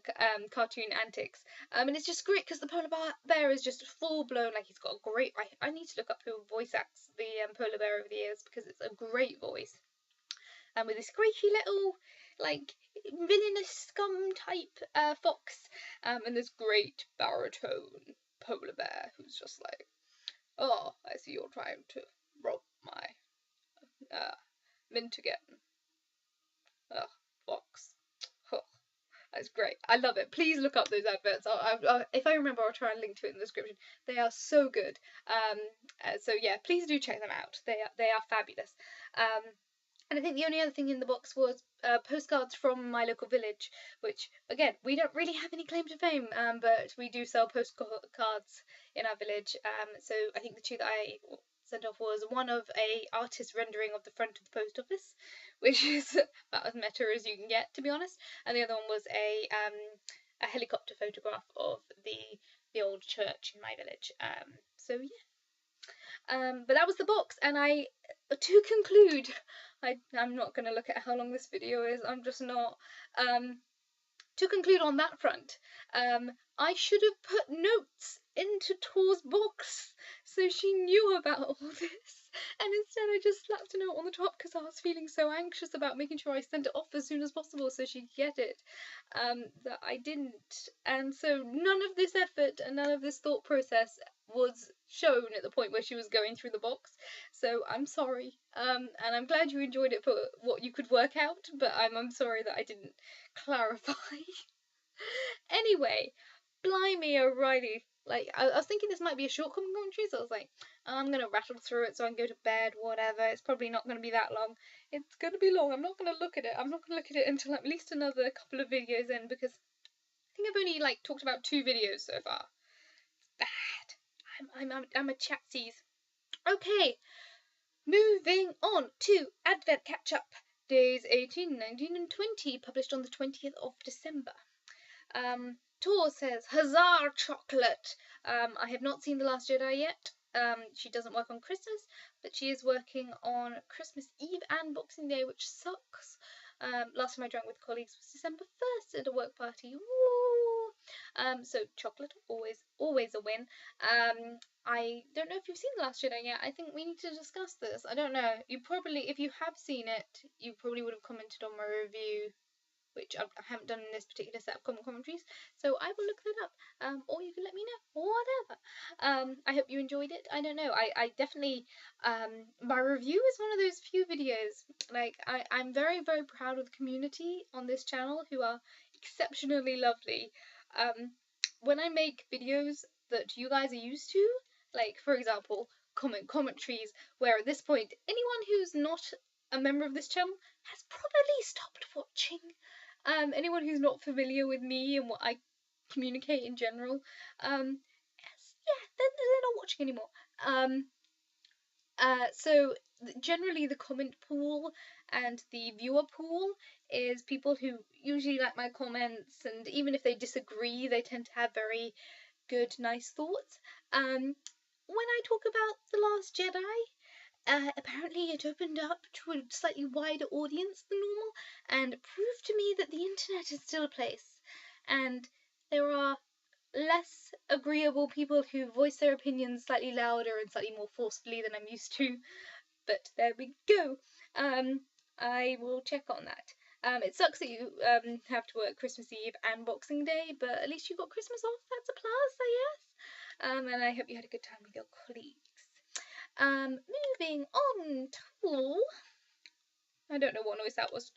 cartoon antics. And it's just great because the polar bear is just full blown. Like, he's got a great. I need to look up who voice acts the polar bear over the years because it's a great voice. And with this squeaky little, like, villainous scum type fox, and this great baritone polar bear who's just like, oh, I see you're trying to rob my mint again. Ugh, fox. Huh. That's great. I love it. Please look up those adverts. If I remember, I'll try and link to it in the description. They are so good. So yeah, please do check them out. They are fabulous. And I think the only other thing in the box was postcards from my local village, which, again, we don't really have any claim to fame, but we do sell postcards in our village. So I think the two that I sent off was one of a artist rendering of the front of the post office, which is about as meta as you can get, to be honest. And the other one was a helicopter photograph of the old church in my village. So yeah. But that was the box, and to conclude, I'm not going to look at how long this video is, I'm just not. To conclude on that front, I should have put notes into Tor's box so she knew about all this, and instead I just slapped a note on the top because I was feeling so anxious about making sure I sent it off as soon as possible so she'd get it, that I didn't. And so none of this effort and none of this thought process was shown at the point where she was going through the box, so I'm sorry, and I'm glad you enjoyed it for what you could work out, but I'm sorry that I didn't clarify. Anyway, blimey O'Reilly, like, I was thinking this might be a short commentary, so I was like, I'm gonna rattle through it so I can go to bed, whatever. It's probably not gonna be that long. It's gonna be long. I'm not gonna look at it. I'm not gonna look at it until at least another couple of videos in, because I think I've only like talked about 2 videos so far. It's bad. I'm a chatsies. Okay, moving on to Advent Catch Up. Days 18, 19 and 20, published on the 20th of December. Tor says, huzzah chocolate! I have not seen The Last Jedi yet. She doesn't work on Christmas, but she is working on Christmas Eve and Boxing Day, which sucks. Last time I drank with colleagues was December 1st at a work party. Woo! So chocolate, always a win. I don't know if you've seen The Last Jedi yet. I think we need to discuss this. I don't know. You probably, if you have seen it, you probably would have commented on my review, which I haven't done in this particular set of commentaries, so I will look that up, or you can let me know, or whatever. I hope you enjoyed it. I don't know, I definitely, my review is one of those few videos, like, I'm very, very proud of the community on this channel, who are exceptionally lovely. When I make videos that you guys are used to, like, for example, commentaries, where at this point, anyone who's not a member of this channel has probably stopped watching. Anyone who's not familiar with me and what I communicate in general, yeah, they're not watching anymore. So generally the comment pool and the viewer pool is people who usually like my comments, and even if they disagree, they tend to have very good, nice thoughts. When I talk about The Last Jedi, apparently it opened up to a slightly wider audience than normal, and proved to me that the internet is still a place, and there are less agreeable people who voice their opinions slightly louder and slightly more forcefully than I'm used to, but there we go. I will check on that. It sucks that you have to work Christmas Eve and Boxing Day, but at least you got Christmas off. That's a plus, I guess. And I hope you had a good time with your colleagues. Moving on to, I don't know what noise that was,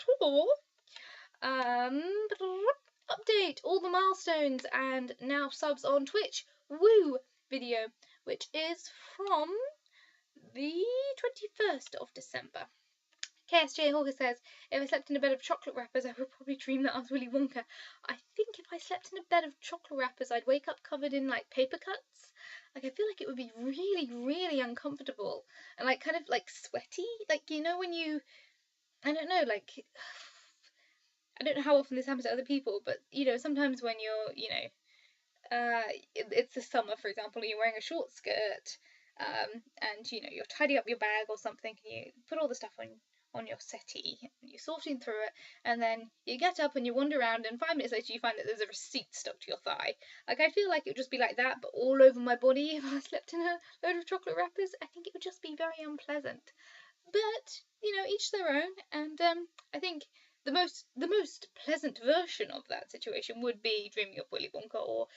update all the milestones and now subs on Twitch, woo video, which is from the 21st of December. KSJ Hawker says, if I slept in a bed of chocolate wrappers, I would probably dream that I was Willy Wonka. I think if I slept in a bed of chocolate wrappers, I'd wake up covered in, like, paper cuts. Like, I feel like it would be really, really uncomfortable. And, like, kind of, like, sweaty. Like, you know when you I don't know, like, I don't know how often this happens to other people, but you know, sometimes when you're, you know, it's the summer, for example, and you're wearing a short skirt, and you know you're tidying up your bag or something, and you put all the stuff on your settee, and you're sorting through it, and then you get up and you wander around, and 5 minutes later you find that there's a receipt stuck to your thigh. Like, I feel like it would just be like that, but all over my body. If I slept in a load of chocolate wrappers, I think it would just be very unpleasant. But you know, each their own, and I think the most pleasant version of that situation would be dreaming of Willy Wonka, or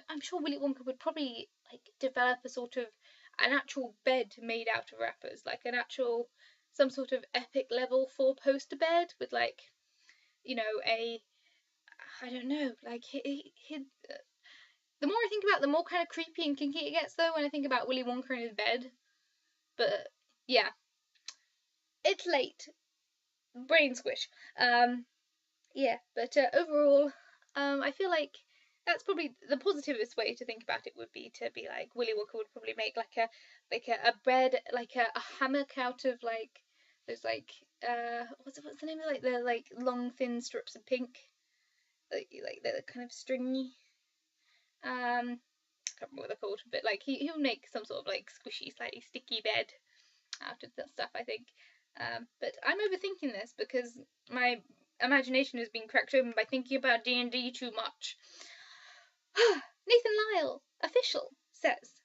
I'm sure Willy Wonka would probably like develop a sort of an actual bed made out of wrappers, like an actual some sort of epic level 4-poster bed with, like, you know, a I don't know, like the more I think about it, the more kind of creepy and kinky it gets, though, when I think about Willy Wonka in his bed. But yeah, it's late, brain squish. Yeah, but overall, I feel like that's probably the positivist way to think about it, would be to be like Willy Wonka would probably make like a bed, like a hammock out of like those, like, what's the name of, like, the like long thin strips of pink, like they're kind of stringy. I can't remember what they're called, but like he'll make some sort of like squishy, slightly sticky bed out of that stuff, I think. But I'm overthinking this because my imagination has been cracked open by thinking about D&D too much. Nathan Lyle, official, says,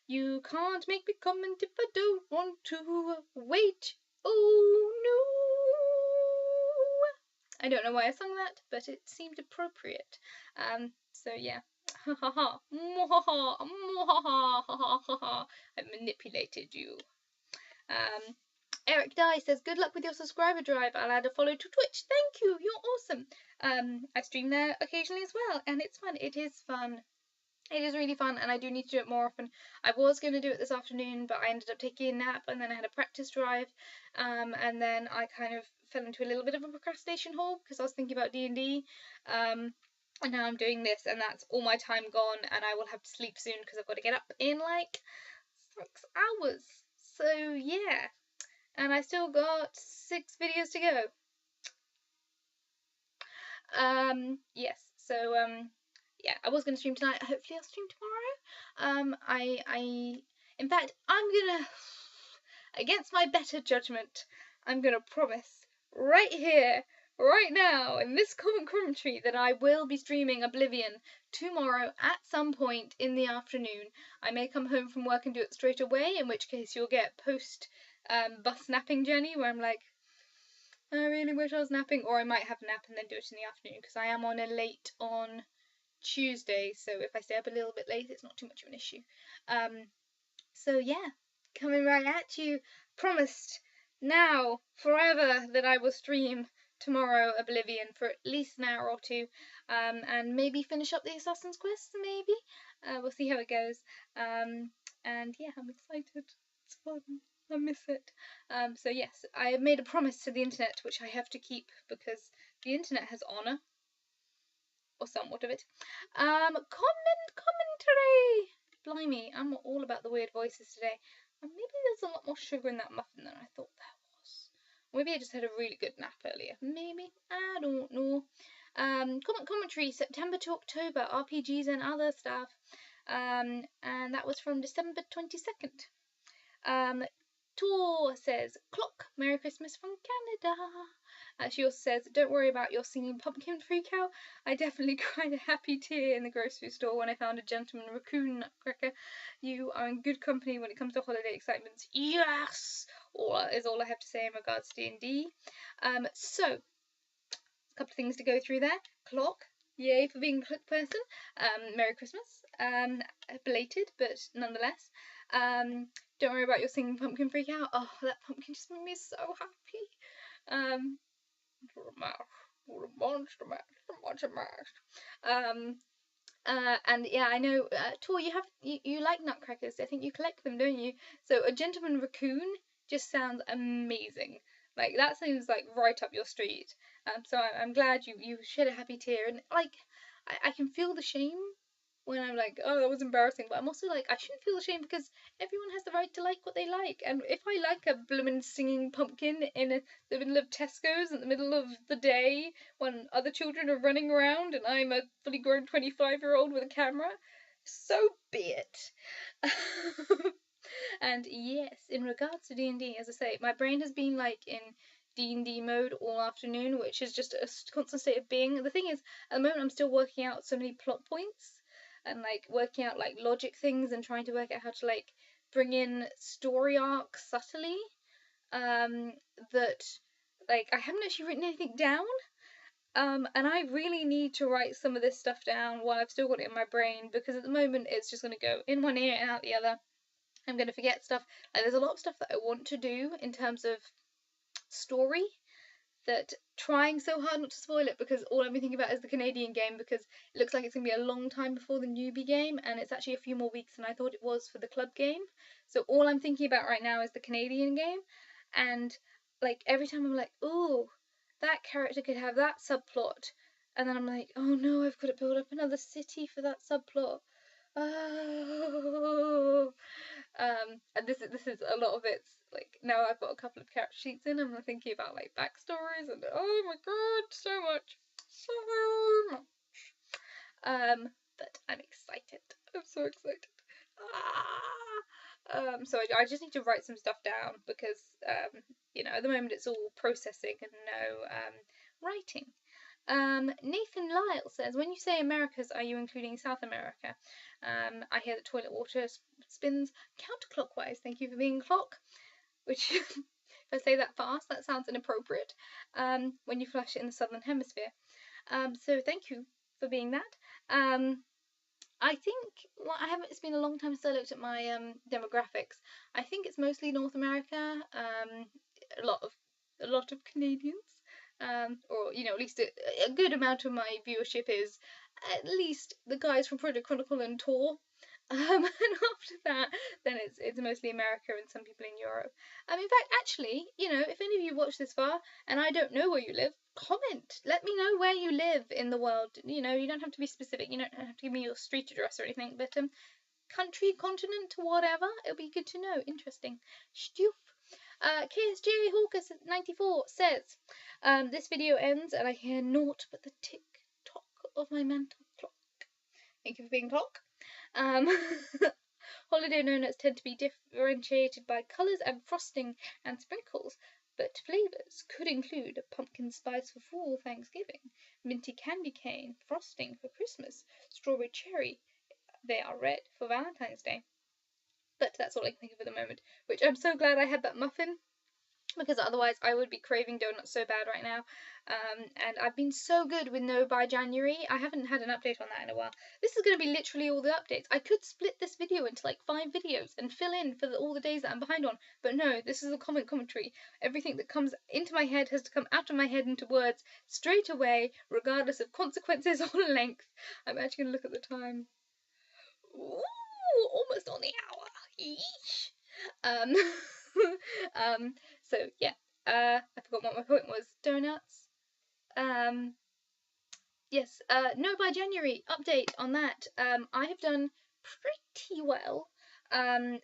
"You can't make me comment if I don't want to. Wait, oh no." I don't know why I sung that, but it seemed appropriate. So yeah. Ha ha ha. Mwahaha. Mwahaha. Ha ha ha ha. I manipulated you. Um, Eric Dye says, "Good luck with your subscriber drive. I'll add a follow to Twitch. Thank you. You're awesome." I stream there occasionally as well, and it's fun. It is fun. It is really fun, and I do need to do it more often. I was going to do it this afternoon, but I ended up taking a nap, and then I had a practice drive, and then I kind of fell into a little bit of a procrastination hole because I was thinking about D&D, and now I'm doing this, and that's all my time gone, and I will have to sleep soon because I've got to get up in like 6 hours. So yeah, and I still got 6 videos to go. Yes, so yeah, I was gonna stream tonight. Hopefully I'll stream tomorrow. In fact, I'm gonna, against my better judgment, I'm gonna promise right here, right now, in this commentary, that I will be streaming Oblivion tomorrow at some point in the afternoon. I may come home from work and do it straight away, in which case you'll get post bus napping journey, where I'm like, I really wish I was napping, or I might have a nap and then do it in the afternoon, because I am on a late on Tuesday, so if I stay up a little bit late, it's not too much of an issue. So yeah, coming right at you, promised now, forever, that I will stream tomorrow Oblivion for at least an hour or two, and maybe finish up the Assassin's Quest, maybe. We'll see how it goes. And yeah, I'm excited. It's fun. I miss it. So yes, I have made a promise to the internet, which I have to keep, because the internet has honour, or somewhat of it. Commentary! Blimey, I'm all about the weird voices today. And maybe there's a lot more sugar in that muffin than I thought there was. Maybe I just had a really good nap earlier. Maybe. I don't know. Commentary, September to October, RPGs and other stuff. And that was from December 22nd. Tor says, "Clock, Merry Christmas from Canada." She also says, "Don't worry about your singing pumpkin freak out. I definitely cried a happy tear in the grocery store when I found a gentleman raccoon nutcracker. You are in good company when it comes to holiday excitement." Yes! Is all I have to say in regards to D&D. So, a couple of things to go through there. Clock. Yay for being a clock person. Merry Christmas. Belated, but nonetheless. Don't worry about your singing pumpkin freak out. Oh, that pumpkin just made me so happy. Monster mash. And yeah, I know, Tor, you like nutcrackers. I think you collect them, don't you? So a gentleman raccoon just sounds amazing. Like, that seems like right up your street. So I'm glad you shed a happy tear, and like I can feel the shame when I'm like, oh, that was embarrassing. But I'm also like, I shouldn't feel ashamed because everyone has the right to like what they like. And if I like a bloomin' singing pumpkin in the middle of Tesco's in the middle of the day when other children are running around and I'm a fully grown 25-year-old with a camera, so be it. And yes, in regards to D&D, as I say, my brain has been like in D&D mode all afternoon, which is just a constant state of being. The thing is, at the moment, I'm still working out so many plot points and like working out like logic things and trying to work out how to like bring in story arcs subtly. Um, that like I haven't actually written anything down. And I really need to write some of this stuff down while I've still got it in my brain because at the moment it's just going to go in one ear and out the other. I'm going to forget stuff. Like, there's a lot of stuff that I want to do in terms of story that trying so hard not to spoil it because all I'm thinking about is the Canadian game because it looks like it's going to be a long time before the newbie game and it's actually a few more weeks than I thought it was for the club game. So all I'm thinking about right now is the Canadian game and like every time I'm like, oh, that character could have that subplot and then I'm like, oh no, I've got to build up another city for that subplot. Oh, and this is a lot of it's like now I've got a couple of character sheets in. I'm thinking about like backstories and oh my god, so much, so much. But I'm excited. I'm so excited. So I just need to write some stuff down because you know at the moment it's all processing and no writing. Nathan Lyle says, when you say Americas, are you including South America? I hear that toilet water spins counterclockwise. Thank you for being a clock. Which, if I say that fast, that sounds inappropriate. When you flush it in the southern hemisphere. So thank you for being that. I think I haven't. It's been a long time since I looked at my demographics. I think it's mostly North America. A lot of Canadians. Or you know, at least a good amount of my viewership is at least the guys from Project Chronicle and Tor. And after that, then it's mostly America and some people in Europe. In fact, actually, you know, if any of you watch this far and I don't know where you live, comment. Let me know where you live in the world. You know, you don't have to be specific. You don't have to give me your street address or anything. But country, continent, whatever. It'll be good to know. Interesting. Stoof. KSJ Hawkers 94 says, this video ends and I hear naught but the tick tock of my mantle clock. Thank you for being clock. Holiday donuts tend to be differentiated by colours and frosting and sprinkles, but flavours could include pumpkin spice for fall Thanksgiving, minty candy cane, frosting for Christmas, strawberry cherry. They are red for Valentine's Day. But that's all I can think of at the moment, which I'm so glad I had that muffin because otherwise I would be craving donuts so bad right now. And I've been so good with no by January. I haven't had an update on that in a while. This is going to be literally all the updates. I could split this video into like 5 videos and fill in for all the days that I'm behind on. But no, this is a commentary. Everything that comes into my head has to come out of my head into words straight away, regardless of consequences or length. I'm actually going to look at the time. Ooh, almost on the hour. Yeesh. So yeah, I forgot what my point was. Donuts. Yes. No, by January update on that. I have done pretty well.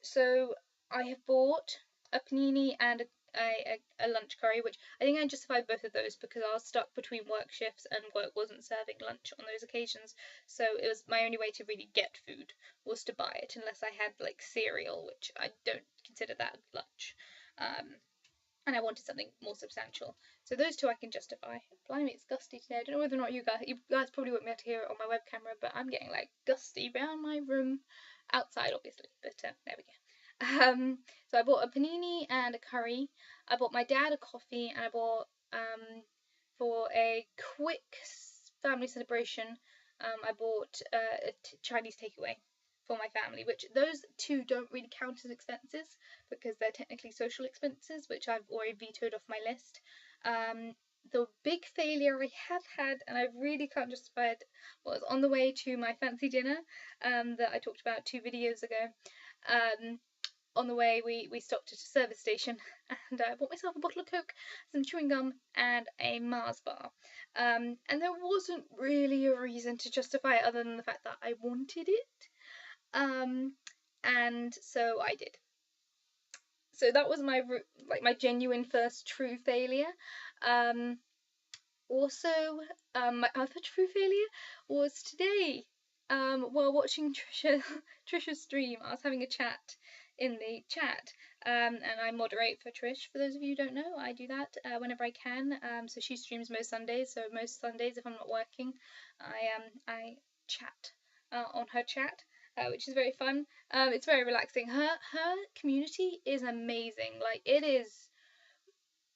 So I have bought a panini and a lunch curry, which I think I justified both of those because I was stuck between work shifts and work wasn't serving lunch on those occasions. So it was my only way to really get food was to buy it, unless I had like cereal, which I don't consider that lunch. And I wanted something more substantial. So those two I can justify. Blimey, it's gusty today. I don't know whether or not you guys probably won't be able to hear it on my web camera, but I'm getting like gusty around my room. Outside, obviously, but there we go. So I bought a panini and a curry. I bought my dad a coffee, and I bought for a quick family celebration. I bought a Chinese takeaway for my family, which those two don't really count as expenses because they're technically social expenses, which I've already vetoed off my list. The big failure I have had, and I really can't justify it, was on the way to my fancy dinner that I talked about 2 videos ago. on the way, we stopped at a service station, and I bought myself a bottle of Coke, some chewing gum, and a Mars bar. And there wasn't really a reason to justify it other than the fact that I wanted it. And so I did. So that was my genuine first true failure. Um, Also, my other true failure was today. While watching Trisha's stream, I was having a chat in the chat, and I moderate for Trish. For those of you who don't know, I do that whenever I can. So she streams most Sundays. So most Sundays, if I'm not working, I chat on her chat, which is very fun. It's very relaxing. Her community is amazing. Like, it is,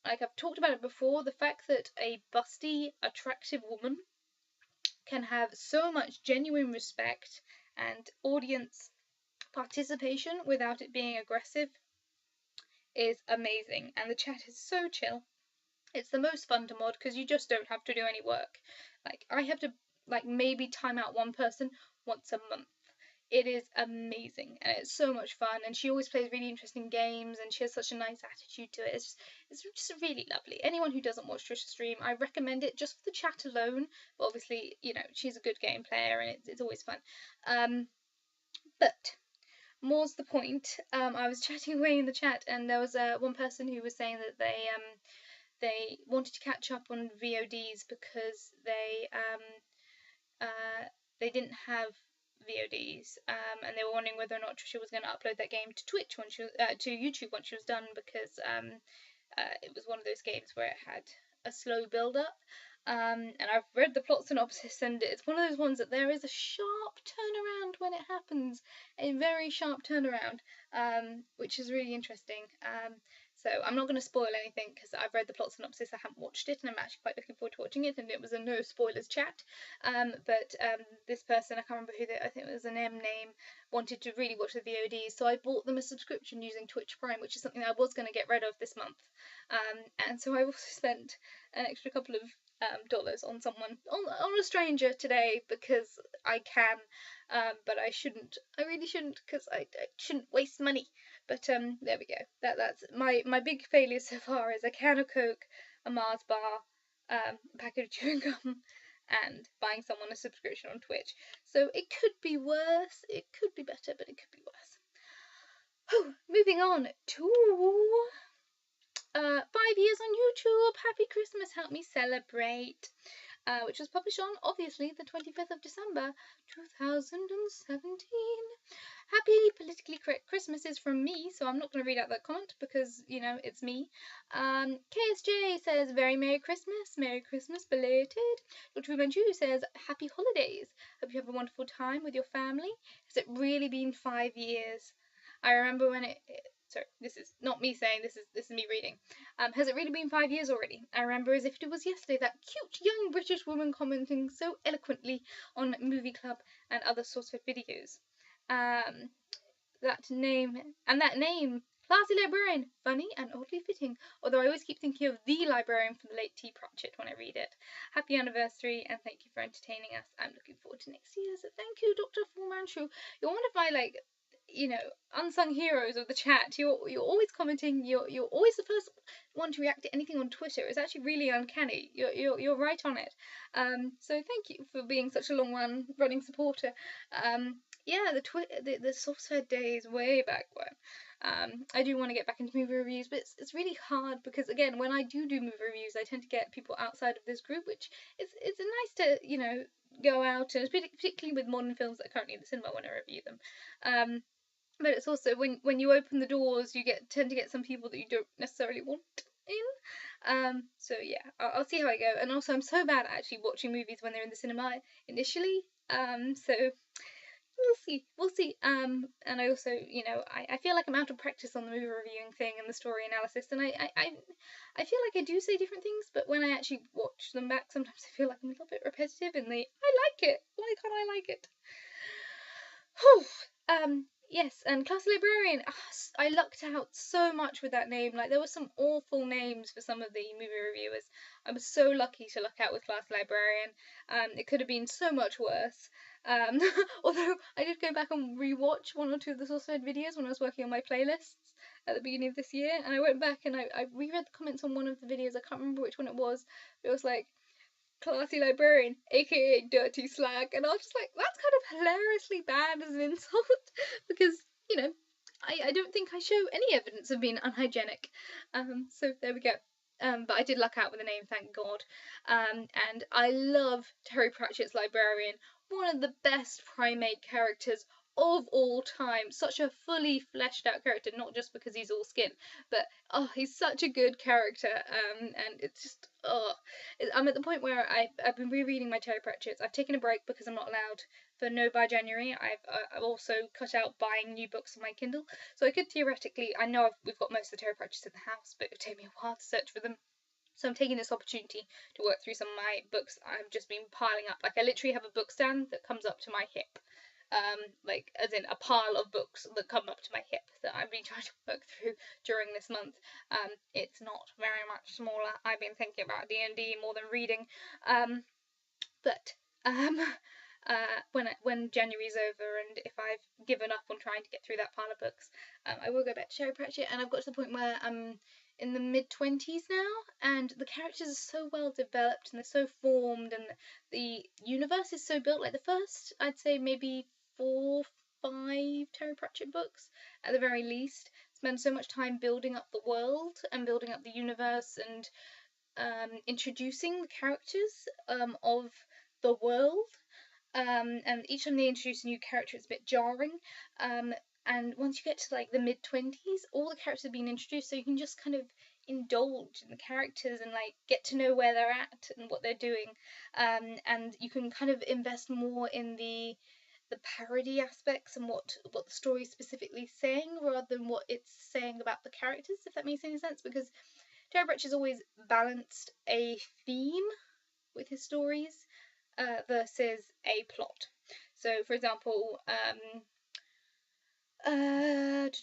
like I've talked about it before, the fact that a busty, attractive woman can have so much genuine respect and audience participation without it being aggressive is amazing. And the chat is so chill. It's the most fun to mod because you just don't have to do any work. Like, I have to, like, maybe time out one person once a month. It is amazing and it's so much fun, and she always plays really interesting games and she has such a nice attitude to it. It's just really lovely. Anyone who doesn't watch Trisha stream, I recommend it just for the chat alone, but obviously, you know, she's a good game player and it's always fun. But more's the point. I was chatting away in the chat, and there was one person who was saying that they wanted to catch up on VODs because they didn't have VODs, and they were wondering whether or not Trisha was going to upload that game to Twitch when she was, to YouTube once she was done, because it was one of those games where it had a slow build up. And I've read the plot synopsis, and it's one of those ones that there is a sharp turnaround when it happens, a very sharp turnaround, which is really interesting. So I'm not going to spoil anything because I've read the plot synopsis, I haven't watched it, and I'm actually quite looking forward to watching it, and it was a no spoilers chat. But this person, I can't remember who I think it was an M name, wanted to really watch the VODs, so I bought them a subscription using Twitch Prime, which is something I was going to get rid of this month. And so I also spent an extra couple of dollars on someone, on a stranger today, because I can, but I shouldn't. I really shouldn't, because I shouldn't waste money. But there we go. That's my big failure so far is a can of Coke, a Mars bar, a packet of chewing gum, and buying someone a subscription on Twitch. So it could be worse. It could be better, but it could be worse. Whew, moving on to 5 years on YouTube. Happy Christmas, help me celebrate. Which was published on, obviously, the 25th of December, 2017. Happy politically correct Christmas is from me, so I'm not going to read out that comment because, you know, it's me. KSJ says, very Merry Christmas belated. Dr. Manchu says, Happy Holidays. Hope you have a wonderful time with your family. Has it really been 5 years? I remember when sorry, this is not me saying, this is me reading. Has it really been 5 years already? I remember as if it was yesterday, that cute young British woman commenting so eloquently on Movie Club and other sorts of videos. That name, Classy Librarian, funny and oddly fitting, although I always keep thinking of the librarian from the late T. Pratchett when I read it. Happy anniversary, and thank you for entertaining us. I'm looking forward to next year, so thank you, Dr. Fu Manchu. You're one of my, like, you know, unsung heroes of the chat. You're always commenting. You're always the first one to react to anything on Twitter. It's actually really uncanny. You're right on it. So thank you for being such a long running supporter. Yeah, the Sourcefed days way back when. I do want to get back into movie reviews, but it's really hard because, again, when I do movie reviews, I tend to get people outside of this group, which it's nice to, you know, go out, and particularly with modern films that are currently in the cinema when I review them. But it's also when you open the doors, you tend to get some people that you don't necessarily want in. So yeah, I'll see how I go. And also, I'm so bad at actually watching movies when they're in the cinema initially. So we'll see. And I also, you know, I feel like I'm out of practice on the movie reviewing thing and the story analysis, and I feel like I do say different things, but when I actually watch them back, sometimes I feel like I'm a little bit repetitive, and I like it. Why can't I like it? Whew. Yes, and Class Librarian, I lucked out so much with that name. Like, there were some awful names for some of the movie reviewers. I was so lucky to luck out with Class Librarian. It could have been so much worse. Although I did go back and rewatch one or two of the Source Fed videos when I was working on my playlists at the beginning of this year, and I went back and I reread the comments on one of the videos. I can't remember which one it was. It was like, classy librarian, aka dirty slag, and I was just like, that's kind of hilariously bad as an insult because, you know, I don't think I show any evidence of being unhygienic. So there we go. But I did luck out with a name, thank God. And I love Terry Pratchett's librarian, one of the best primate characters of all time. Such a fully fleshed out character, not just because he's all skin, but oh, he's such a good character. And it's just I'm at the point where I've been rereading my Terry Pratchett's. I've taken a break because I'm not allowed for no by January. I've also cut out buying new books on my Kindle, so I could theoretically. I know we've got most of the Terry Pratchett's in the house, but it would take me a while to search for them. So I'm taking this opportunity to work through some of my books I've just been piling up. Like, I literally have a book stand that comes up to my hip. Like, as in a pile of books that come up to my hip that I've been trying to work through during this month. It's not very much smaller. I've been thinking about D&D more than reading. But when January's over and if I've given up on trying to get through that pile of books, I will go back to Terry Pratchett, and I've got to the point where I'm in the mid-20s now, and the characters are so well developed and they're so formed, and the universe is so built. Like, the first, I'd say maybe 4, 5 Terry Pratchett books at the very least spend so much time building up the world and building up the universe and introducing the characters of the world. And each time they introduce a new character, it's a bit jarring. And once you get to like the mid-20s, all the characters have been introduced, so you can just kind of indulge in the characters and like get to know where they're at and what they're doing. And you can kind of invest more in the parody aspects and what the story is specifically saying, rather than what it's saying about the characters, if that makes any sense. Because Terry Pratchett's always balanced a theme with his stories versus a plot. So, for example, Weird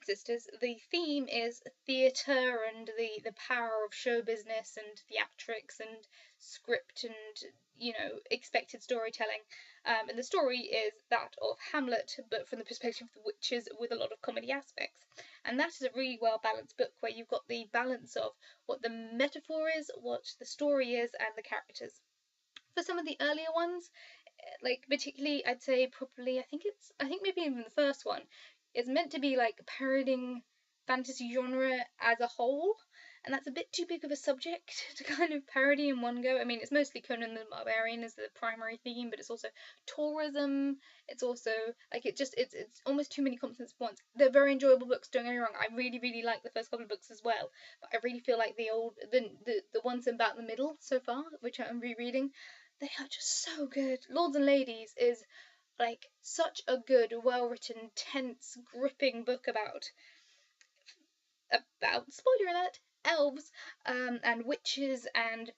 Sisters, the theme is theatre and the power of show business and theatrics and script and, you know, expected storytelling. And the story is that of Hamlet, but from the perspective of the witches with a lot of comedy aspects. And that is a really well balanced book where you've got the balance of what the metaphor is, what the story is, and the characters. For some of the earlier ones, like particularly, I'd say probably, I think maybe even the first one, is meant to be like parodying fantasy genre as a whole, and that's a bit too big of a subject to kind of parody in one go. I mean, it's mostly Conan the Barbarian as the primary theme, but it's also tourism. It's also like it's almost too many concepts at once. They're very enjoyable books. Don't get me wrong. I really really like the first couple of books as well, but I really feel like the ones about the middle so far, which I'm rereading, they are just so good. Lords and Ladies is like such a good, well-written, tense, gripping book about spoiler alert, elves, and witches and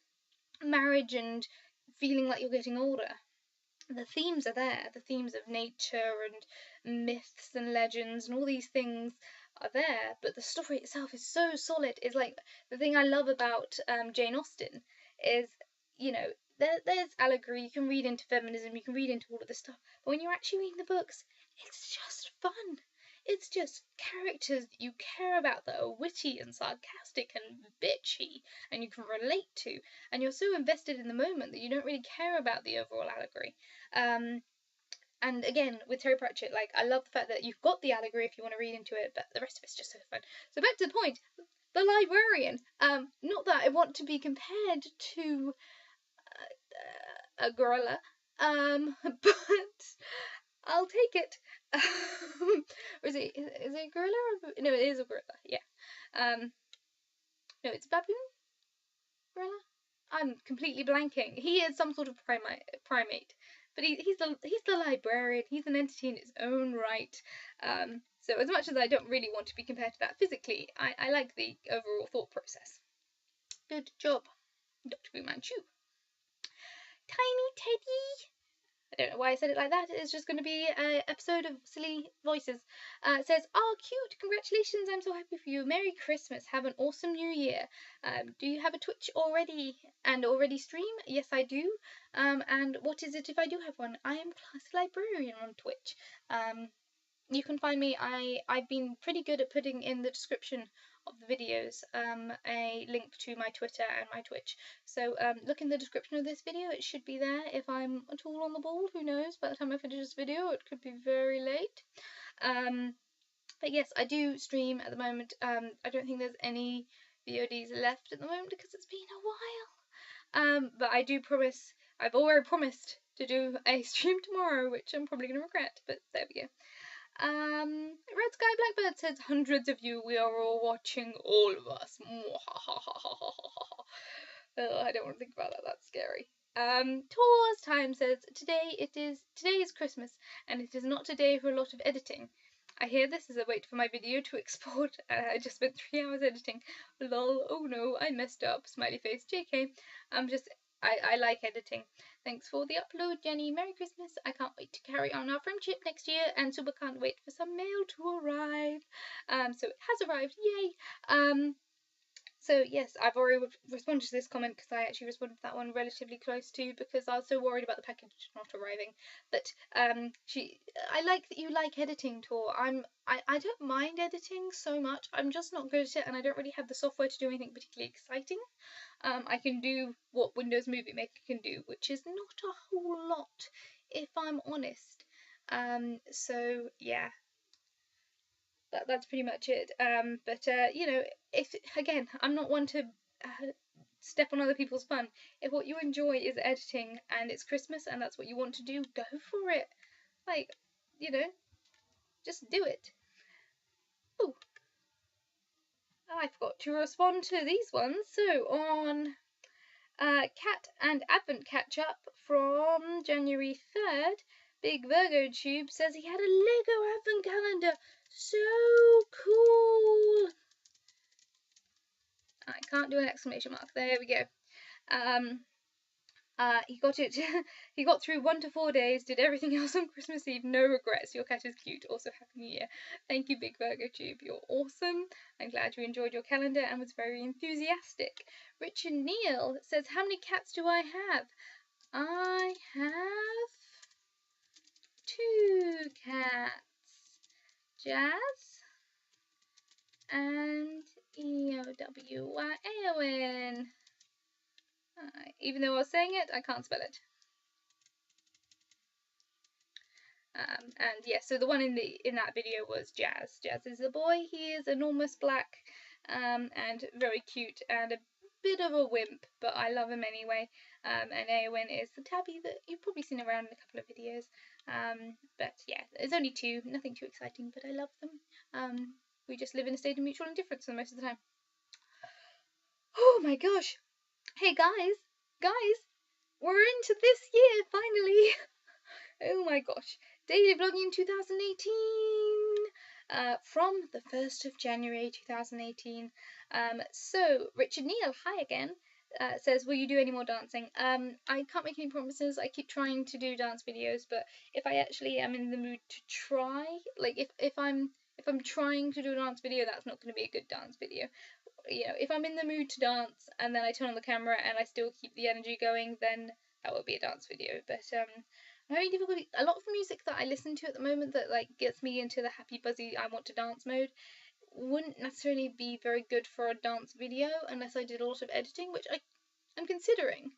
marriage and feeling like you're getting older. The themes are there. The themes of nature and myths and legends and all these things are there, but the story itself is so solid. It's like the thing I love about Jane Austen is, you know, there's allegory, you can read into feminism, you can read into all of this stuff, but when you're actually reading the books, it's just fun. It's just characters that you care about that are witty and sarcastic and bitchy and you can relate to, and you're so invested in the moment that you don't really care about the overall allegory. And again, with Terry Pratchett, like, I love the fact that you've got the allegory if you want to read into it, but the rest of it's just so fun. So back to the point, the librarian. Not that I want to be compared to a gorilla, but I'll take it. Or is it a gorilla? No, it is a gorilla. Yeah. No, it's a baboon. Gorilla. I'm completely blanking. He is some sort of primate, but he's the librarian. He's an entity in its own right. So as much as I don't really want to be compared to that physically, I like the overall thought process. Good job, Dr. Fu Manchu. Tiny Teddy. I don't know why I said it like that. It's just going to be an episode of silly voices. It says, "Oh, cute! Congratulations! I'm so happy for you. Merry Christmas. Have an awesome New Year. Do you have a Twitch already and already stream? Yes, I do. And what is it if I do have one? I am Class Librarian on Twitch. You can find me. I've been pretty good at putting in the description of the videos a link to my Twitter and my Twitch. So look in the description of this video. It should be there. If I'm at all on the ball, who knows? By the time I finish this video, it could be very late. But yes, I do stream at the moment. I don't think there's any VODs left at the moment because it's been a while. But I do promise. I've already promised to do a stream tomorrow, which I'm probably going to regret. But there we go. Red Sky Blackbird says, hundreds of you, we are all watching, all of us. Oh, I don't want to think about that, that's scary. Tours Time says, today is Christmas, and it is not a day for a lot of editing. I hear this as I wait for my video to export. I just spent 3 hours editing. Lol, oh no, I messed up. Smiley face, JK. I like editing. Thanks for the upload, Jenny. Merry Christmas. I can't wait to carry on our friendship next year, and super can't wait for some mail to arrive. So it has arrived, yay. So yes, I've already responded to this comment because I actually responded to that one relatively close to, because I was so worried about the package not arriving. But I like that you like editing, Tor. I don't mind editing so much. I'm just not good at it, and I don't really have the software to do anything particularly exciting. I can do what Windows Movie Maker can do, which is not a whole lot, if I'm honest. So yeah, that's pretty much it. But you know, if again, I'm not one to step on other people's fun. If what you enjoy is editing and it's Christmas and that's what you want to do, go for it. Like, you know, just do it. Oh, I forgot to respond to these ones. So on Cat and Advent catch up from January 3rd. Big Virgo Tube says he had a Lego Advent calendar. So cool. I can't do an exclamation mark. There we go. He got it. He got through 1 to 4 days. Did everything else on Christmas Eve. No regrets. Your cat is cute. Also, Happy New Year. Thank you, Big Virgo Tube. You're awesome. I'm glad you enjoyed your calendar and was very enthusiastic. Richard Neal says, how many cats do I have? I have 2 cats. Jazz and EOW. Eowyn. Even though I was saying it, I can't spell it. And yeah, so the one in that video was Jazz. Jazz is a boy. He is enormous black, and very cute and a bit of a wimp, but I love him anyway. And Eowyn is the tabby that you've probably seen around in a couple of videos. But yeah, there's only 2, nothing too exciting, but I love them. We just live in a state of mutual indifference for most of the time. Oh my gosh! Hey guys, we're into this year finally. Oh my gosh. Daily vlogging 2018 from the 1st of January 2018. So Richard Neal, hi again, says, will you do any more dancing? I can't make any promises. I keep trying to do dance videos, but if I actually am in the mood to try, like if I'm trying to do a dance video, that's not going to be a good dance video. You know, if I'm in the mood to dance and then I turn on the camera and I still keep the energy going, then that will be a dance video. But I'm having difficulty. A lot of music that I listen to at the moment that like gets me into the happy buzzy I want to dance mode wouldn't necessarily be very good for a dance video unless I did a lot of editing, which I'm considering.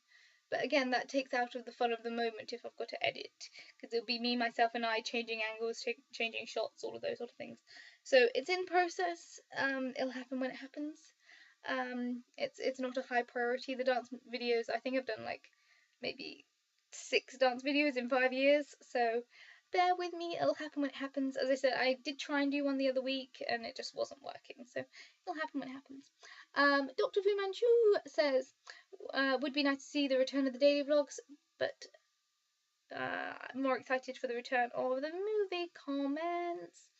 But again, that takes out of the fun of the moment if I've got to edit, because it'll be me, myself, and I changing angles, changing shots, all of those sort of things. So it's in process. It'll happen when it happens. It's not a high priority. The dance videos, I think I've done like maybe 6 dance videos in 5 years, so bear with me, it'll happen when it happens. As I said, I did try and do one the other week and it just wasn't working, so it'll happen when it happens. Dr. Fu Manchu says, would be nice to see the return of the daily vlogs, but I'm more excited for the return of the movie comments.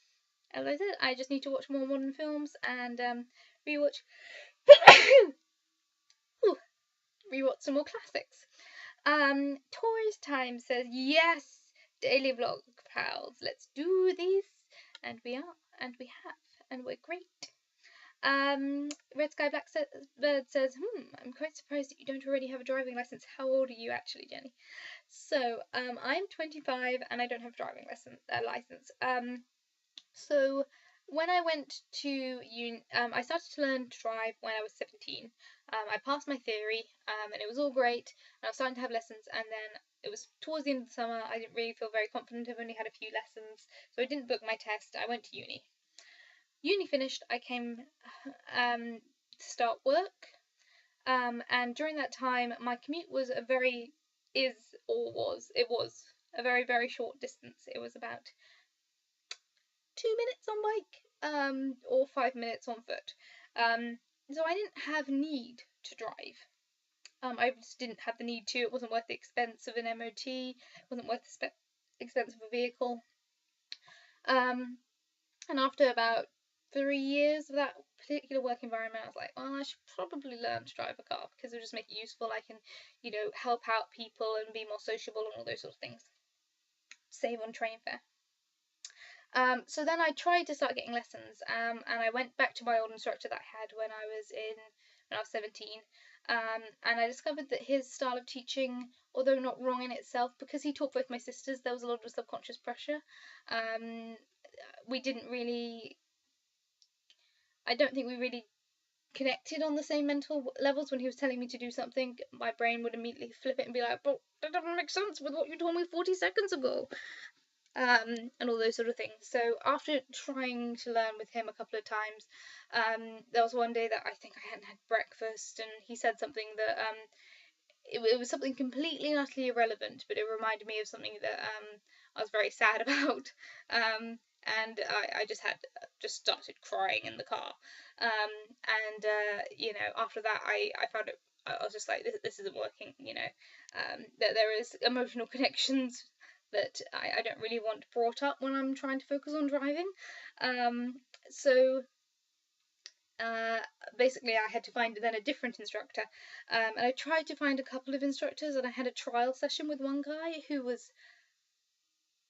As I said, I just need to watch more modern films and rewatch some more classics. Taurus Time says, yes, daily vlog pals, let's do this. And we are, and we have, and we're great. Red Sky Black Bird says, I'm quite surprised that you don't already have a driving license. How old are you actually, Jenny? So, I'm 25 and I don't have a driving license. So when I went to I started to learn to drive when I was 17. I passed my theory, and it was all great. And I was starting to have lessons, and then it was towards the end of the summer. I didn't really feel very confident. I've only had a few lessons, so I didn't book my test. I went to uni. Uni finished, I came to start work, and during that time, my commute was it was a very, very short distance. It was about 2 minutes on bike, or 5 minutes on foot. So I didn't have need to drive. I just didn't have the need to. It wasn't worth the expense of an MOT. It wasn't worth the expense of a vehicle. And after about 3 years of that particular work environment, I was like, well, I should probably learn to drive a car because it'll just make it useful. I can, help out people and be more sociable and all those sort of things. Save on train fare. So then I tried to start getting lessons, and I went back to my old instructor that I had when I was 17, and I discovered that his style of teaching, although not wrong in itself, because he taught both my sisters, there was a lot of subconscious pressure. We didn't really, I don't think we really connected on the same mental levels. When he was telling me to do something, my brain would immediately flip it and be like, but that doesn't make sense with what you told me 40 seconds ago. And all those sort of things. So after trying to learn with him a couple of times, there was one day that I think I hadn't had breakfast, and he said something that it was something completely and utterly irrelevant, but it reminded me of something that I was very sad about. And I just started crying in the car. After that, I found it. I was just like, this isn't working. That there is emotional connections that I don't really want brought up when I'm trying to focus on driving. So basically I had to find then a different instructor, and I tried to find a couple of instructors, and I had a trial session with one guy who was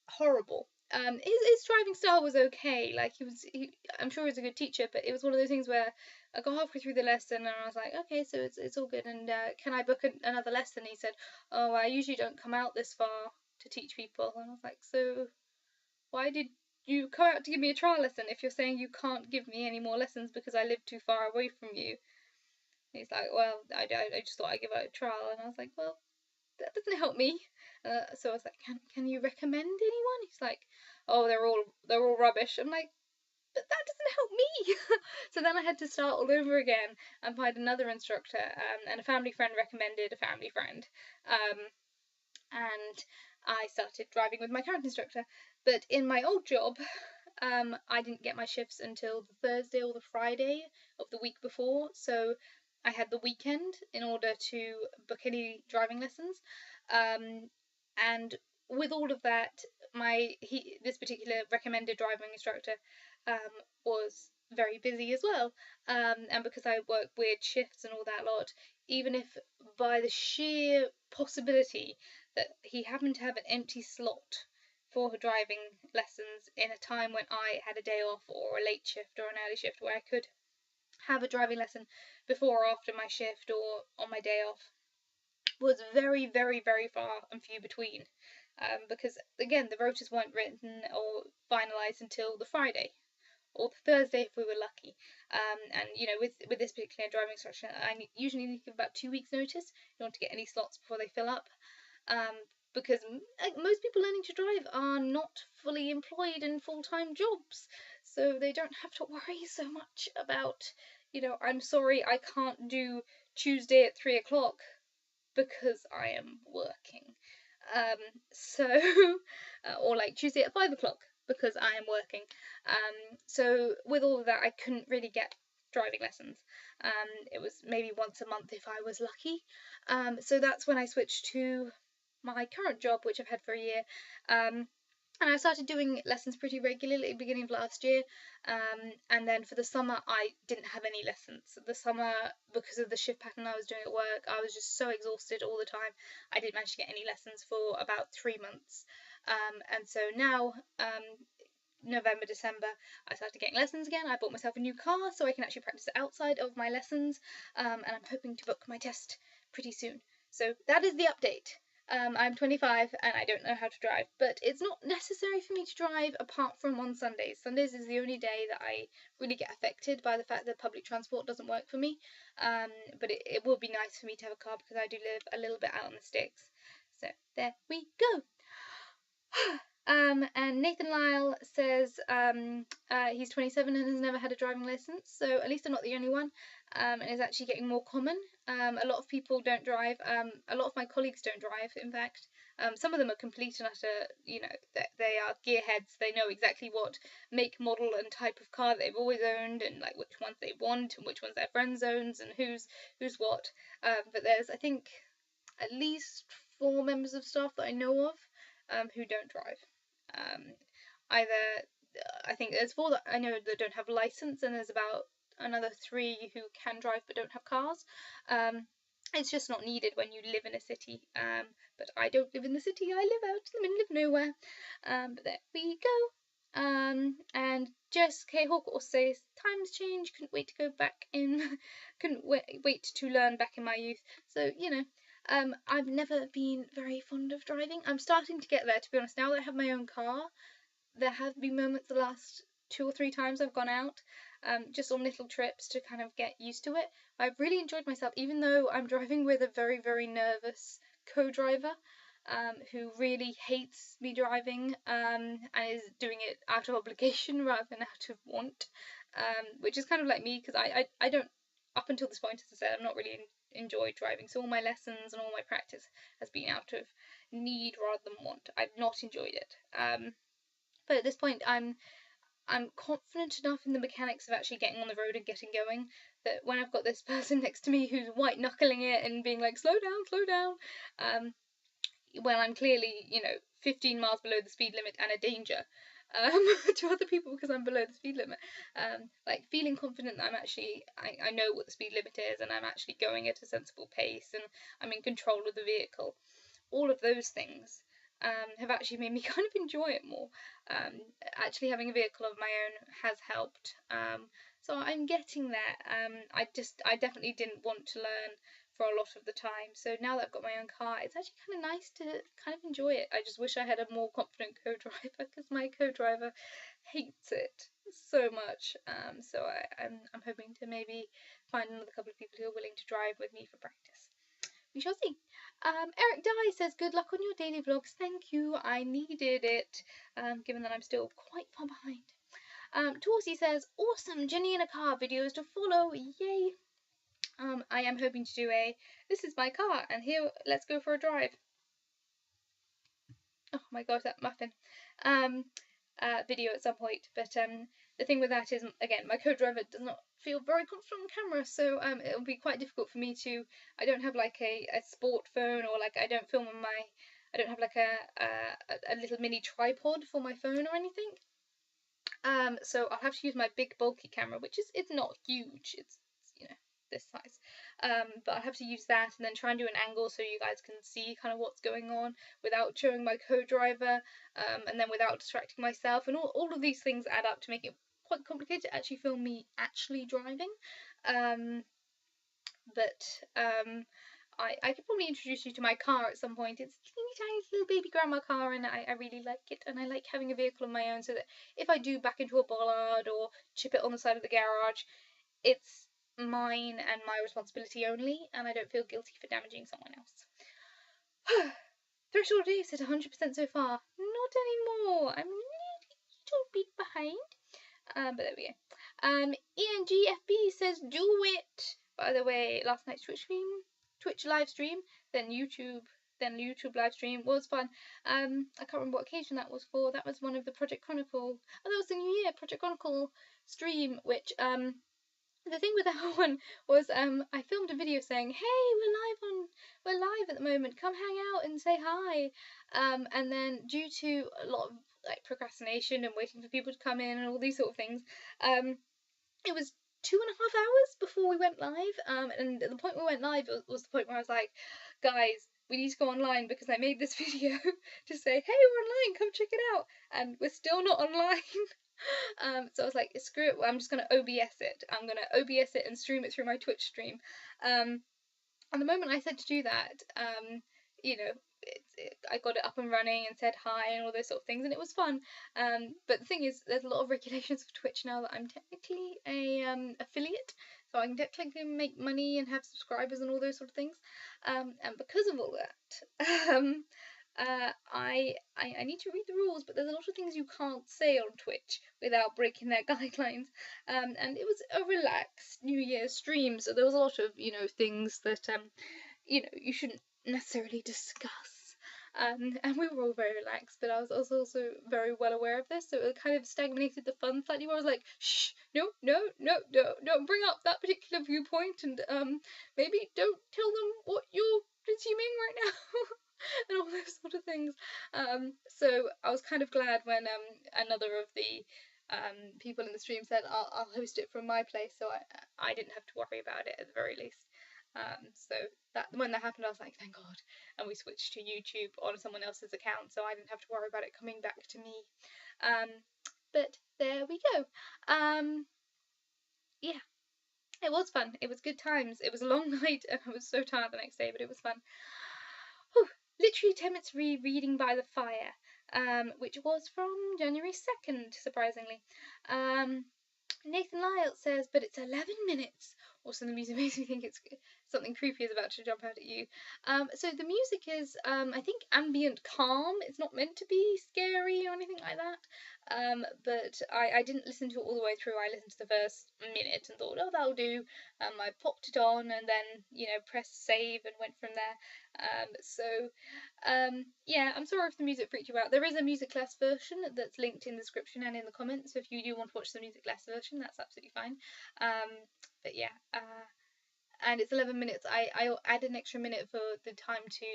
horrible. His driving style was okay, like I'm sure he was a good teacher, but it was one of those things where I got halfway through the lesson and I was like, okay, so it's all good, and can I book another lesson? He said, oh, I usually don't come out this far to teach people. And I was like, so why did you come out to give me a trial lesson if you're saying you can't give me any more lessons because I live too far away from you? And he's like, well, I just thought I'd give it a trial. And I was like, well, that doesn't help me. So I was like, can you recommend anyone? He's like, oh, they're all rubbish. I'm like, but that doesn't help me. So then I had to start all over again and find another instructor, and a family friend recommended a family friend. And I started driving with my current instructor. But in my old job, I didn't get my shifts until the Thursday or the Friday of the week before, so I had the weekend in order to book any driving lessons. And with all of that, this particular recommended driving instructor was very busy as well. And because I work weird shifts and all that lot, even if by the sheer possibility that he happened to have an empty slot for driving lessons in a time when I had a day off or a late shift or an early shift where I could have a driving lesson before or after my shift or on my day off, was very, very, very far and few between. Because again, the rotas weren't written or finalised until the Friday or the Thursday if we were lucky. And with this particular driving instruction, I usually need to give about 2 weeks notice in order to get any slots before they fill up. Because most people learning to drive are not fully employed in full-time jobs, so they don't have to worry so much about, I'm sorry, I can't do Tuesday at 3 o'clock because I am working. Or like Tuesday at 5 o'clock because I am working. So with all of that, I couldn't really get driving lessons. It was maybe once a month if I was lucky. So that's when I switched to my current job, which I've had for a year, And I started doing lessons pretty regularly at the beginning of last year. And then for the summer, I didn't have any lessons. The summer, because of the shift pattern I was doing at work, I was just so exhausted all the time. I didn't manage to get any lessons for about 3 months. And so now, November, December, I started getting lessons again. I bought myself a new car so I can actually practice outside of my lessons. And I'm hoping to book my test pretty soon. So that is the update. I'm 25 and I don't know how to drive, but it's not necessary for me to drive apart from on Sundays. Sundays is the only day that I really get affected by the fact that public transport doesn't work for me. But it will be nice for me to have a car because I do live a little bit out on the sticks. So there we go. And Nathan Lyle says he's 27 and has never had a driving license, so at least I'm not the only one, and it's actually getting more common. A lot of people don't drive. A lot of my colleagues don't drive, in fact. Some of them are complete and utter, they are gearheads. They know exactly what make, model, and type of car they've always owned, and like which ones they want, and which ones their friends owns, and who's what. But there's, I think, at least 4 members of staff that I know of who don't drive. I think there's 4 that I know that don't have a license, and there's about another 3 who can drive but don't have cars. It's just not needed when you live in a city. But I don't live in the city. I live out in the middle of nowhere. But there we go. And Jess K. Hawkins says, times change, couldn't wait to go back in, couldn't wait to learn back in my youth. So, I've never been very fond of driving. I'm starting to get there, to be honest. Now that I have my own car, there have been moments the last 2 or 3 times I've gone out, just on little trips to kind of get used to it. I've really enjoyed myself, even though I'm driving with a very, very nervous co-driver, who really hates me driving, and is doing it out of obligation rather than out of want, which is kind of like me, because I don't, up until this point, as I said, I'm not really enjoyed driving, so all my lessons and all my practice has been out of need rather than want. I've not enjoyed it. But at this point, I'm confident enough in the mechanics of actually getting on the road and getting going that when I've got this person next to me who's white knuckling it and being like, slow down, when I'm clearly, 15 miles below the speed limit and a danger to other people because I'm below the speed limit, like feeling confident that I know what the speed limit is, and I'm actually going at a sensible pace, and I'm in control of the vehicle. All of those things have actually made me kind of enjoy it more. Actually having a vehicle of my own has helped. So I'm getting there. I definitely didn't want to learn for a lot of the time. So now that I've got my own car, it's actually kind of nice to kind of enjoy it. I just wish I had a more confident co-driver because my co-driver hates it so much. So I'm hoping to maybe find another couple of people who are willing to drive with me for practice. We shall see. Eric Dye says, good luck on your daily vlogs. Thank you. I needed it, given that I'm still quite far behind. Torsi says, awesome Jenny in a car videos to follow. Yay. I am hoping to do this is my car, and here, let's go for a drive. Oh my god, that Muffin. Video at some point, but the thing with that is, again, my co-driver does not feel very confident on camera, so it'll be quite difficult for me to. I don't have like a sport phone, or like I don't film on my. I don't have like a little mini tripod for my phone or anything. So I'll have to use my big bulky camera, which is, it's not huge. It's this size, but I'll have to use that and then try and do an angle so you guys can see kind of what's going on without showing my co-driver, and then without distracting myself, and all of these things add up to make it quite complicated to actually film me actually driving. I could probably introduce you to my car at some point. It's a teeny tiny little baby grandma car, and I really like it, and I like having a vehicle of my own so that if I do back into a bollard or chip it on the side of the garage, it's mine and my responsibility only, and I don't feel guilty for damaging someone else. Threshold is at 100% so far. Not anymore. I'm a little bit behind. But there we go. ENGFB says do it. By the way, last night's Twitch live stream, then YouTube live stream was fun. I can't remember what occasion that was for. That was one of the Project Chronicle. Oh, that was the New Year Project Chronicle stream, which the thing with that one was I filmed a video saying, hey, we're live at the moment, come hang out and say hi, and then due to a lot of like procrastination and waiting for people to come in and all these sort of things. It was 2.5 hours before we went live, and the point we went live was the point where I was like, guys, we need to go online because I made this video to say, hey, we're online, come check it out, and we're still not online. So I was like, screw it, I'm just going to OBS it. I'm going to OBS it and stream it through my Twitch stream. And the moment I said to do that, you know, I got it up and running and said hi and all those sort of things, and it was fun. But the thing is, there's a lot of regulations for Twitch now that I'm technically a affiliate, so I can technically make money and have subscribers and all those sort of things. And because of all that, I need to read the rules, but there's a lot of things you can't say on Twitch without breaking their guidelines. And it was a relaxed New Year's stream, so there was a lot of, you know, things that you shouldn't necessarily discuss. And we were all very relaxed, but I was also very well aware of this, so it kind of stagnated the fun slightly, where I was like, shh, no, don't bring up that particular viewpoint, and maybe don't tell them what you're consuming right now. And all those sort of things. So I was kind of glad when another of the people in the stream said, I'll host it from my place, so I didn't have to worry about it at the very least. So that when that happened, I was like, thank God. And we switched to YouTube on someone else's account, so I didn't have to worry about it coming back to me. But there we go. Yeah, it was fun. It was good times. It was a long night, and I was so tired the next day, but it was fun. Whew. Literally 10 minutes reading by the fire, which was from January 2nd, surprisingly. Nathan Lyle says, but it's 11 minutes. Also, the music makes me think it's something creepy is about to jump out at you. So the music is, I think, ambient calm. It's not meant to be scary or anything like that. But I didn't listen to it all the way through. I listened to the first minute and thought, oh, that'll do. I popped it on and then, pressed save and went from there. Yeah, I'm sorry if the music freaked you out. There is a musicless version that's linked in the description and in the comments, so if you do want to watch the musicless version, that's absolutely fine. But yeah, and it's 11 minutes. I added an extra minute for the time to,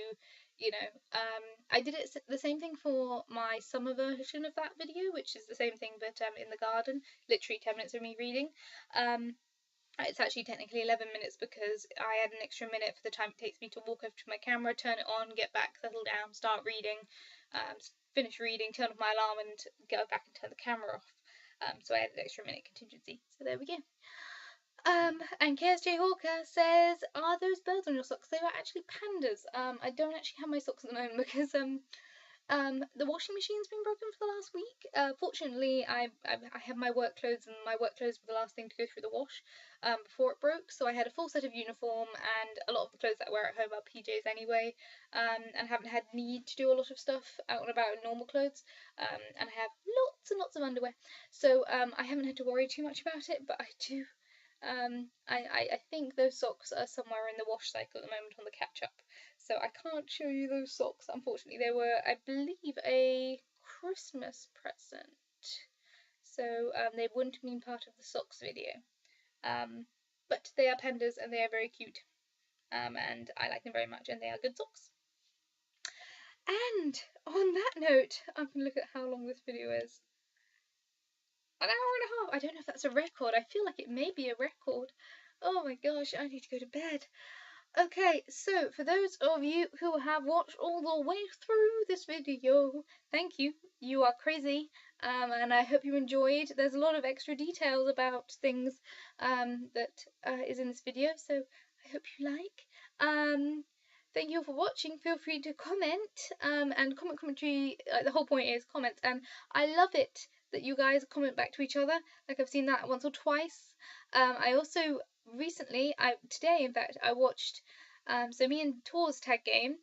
I did it the same thing for my summer version of that video, which is the same thing but in the garden, literally 10 minutes of me reading. It's actually technically 11 minutes because I add an extra minute for the time it takes me to walk over to my camera, turn it on, get back, settle down, start reading, finish reading, turn off my alarm and go back and turn the camera off. So I added an extra minute contingency. So there we go. And KSJ Hawker says, are those birds on your socks? They were actually pandas. I don't actually have my socks at the moment because the washing machine's been broken for the last week. Fortunately, I have my work clothes, and my work clothes were the last thing to go through the wash before it broke. So I had a full set of uniform, and a lot of the clothes that I wear at home are PJs anyway, and haven't had need to do a lot of stuff out and about in normal clothes. And I have lots and lots of underwear, so I haven't had to worry too much about it. But I do. I think those socks are somewhere in the wash cycle at the moment on the catch up, so I can't show you those socks, unfortunately. They were, I believe, a Christmas present, so they wouldn't have been part of the socks video. But they are pandas and they are very cute, and I like them very much, and they are good socks. And on that note, I'm going to look at how long this video is. An hour and a half. I don't know if that's a record. I feel like it may be a record. Oh my gosh, I need to go to bed. Okay, so for those of you who have watched all the way through this video, thank you. You are crazy, and I hope you enjoyed. There's a lot of extra details about things that is in this video, so I hope you like. Thank you all for watching. Feel free to comment, and commentary, the whole point is comments, and I love it that you guys comment back to each other. Like, I've seen that once or twice. I also recently, today in fact, I watched, so me and Tor's tag game,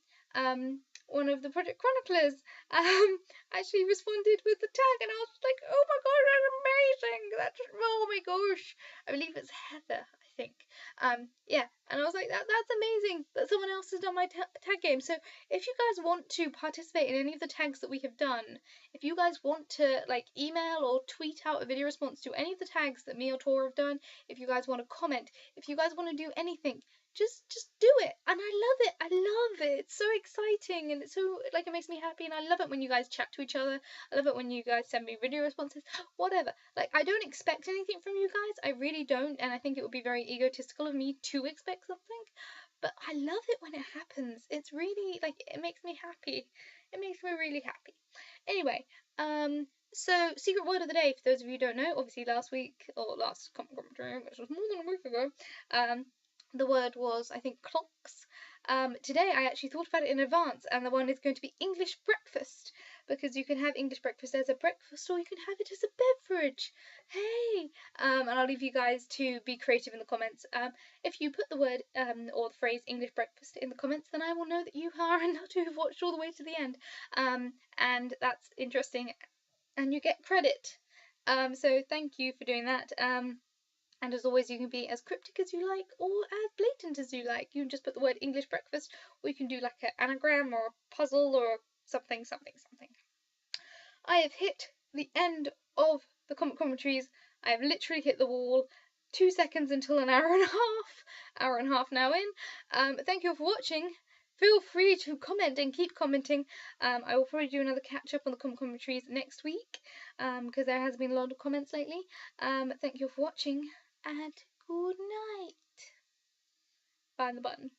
one of the Project Chroniclers actually responded with the tag, and I was like, oh my god, that's amazing! Oh my gosh, I believe it's Heather, I think. Yeah, and I was like, that's amazing that someone else has done my tag game. So if you guys want to participate in any of the tags that we have done, if you guys want to like email or tweet out a video response to any of the tags that me or Tor have done, if you guys want to comment, if you guys want to do anything, just do it. And I love it. I love it. It's so exciting, and it's so, like, it makes me happy, and I love it when you guys chat to each other. I love it when you guys send me video responses, whatever. Like, I don't expect anything from you guys. I really don't, and I think it would be very egotistical of me to expect something. But I love it when it happens. It's really, like, it makes me happy. It makes me really happy. Anyway, so secret word of the day, for those of you who don't know, obviously last week, or last commentary, which was more than a week ago, the word was, I think, clocks. Today I actually thought about it in advance, and the one is going to be English breakfast, because you can have English breakfast as a breakfast, or you can have it as a beverage. Hey! And I'll leave you guys to be creative in the comments. If you put the word or the phrase English breakfast in the comments, then I will know that you are and not to have watched all the way to the end. And that's interesting, and you get credit. So thank you for doing that. And as always, you can be as cryptic as you like or as blatant as you like. You can just put the word English breakfast, or you can do like an anagram or a puzzle or something. I have hit the end of the commentaries. I have literally hit the wall. 2 seconds until an hour and a half. Hour and a half now in. Thank you all for watching. Feel free to comment and keep commenting. I will probably do another catch up on the commentaries next week, because there has been a lot of comments lately. Thank you all for watching, and good night. Find the button.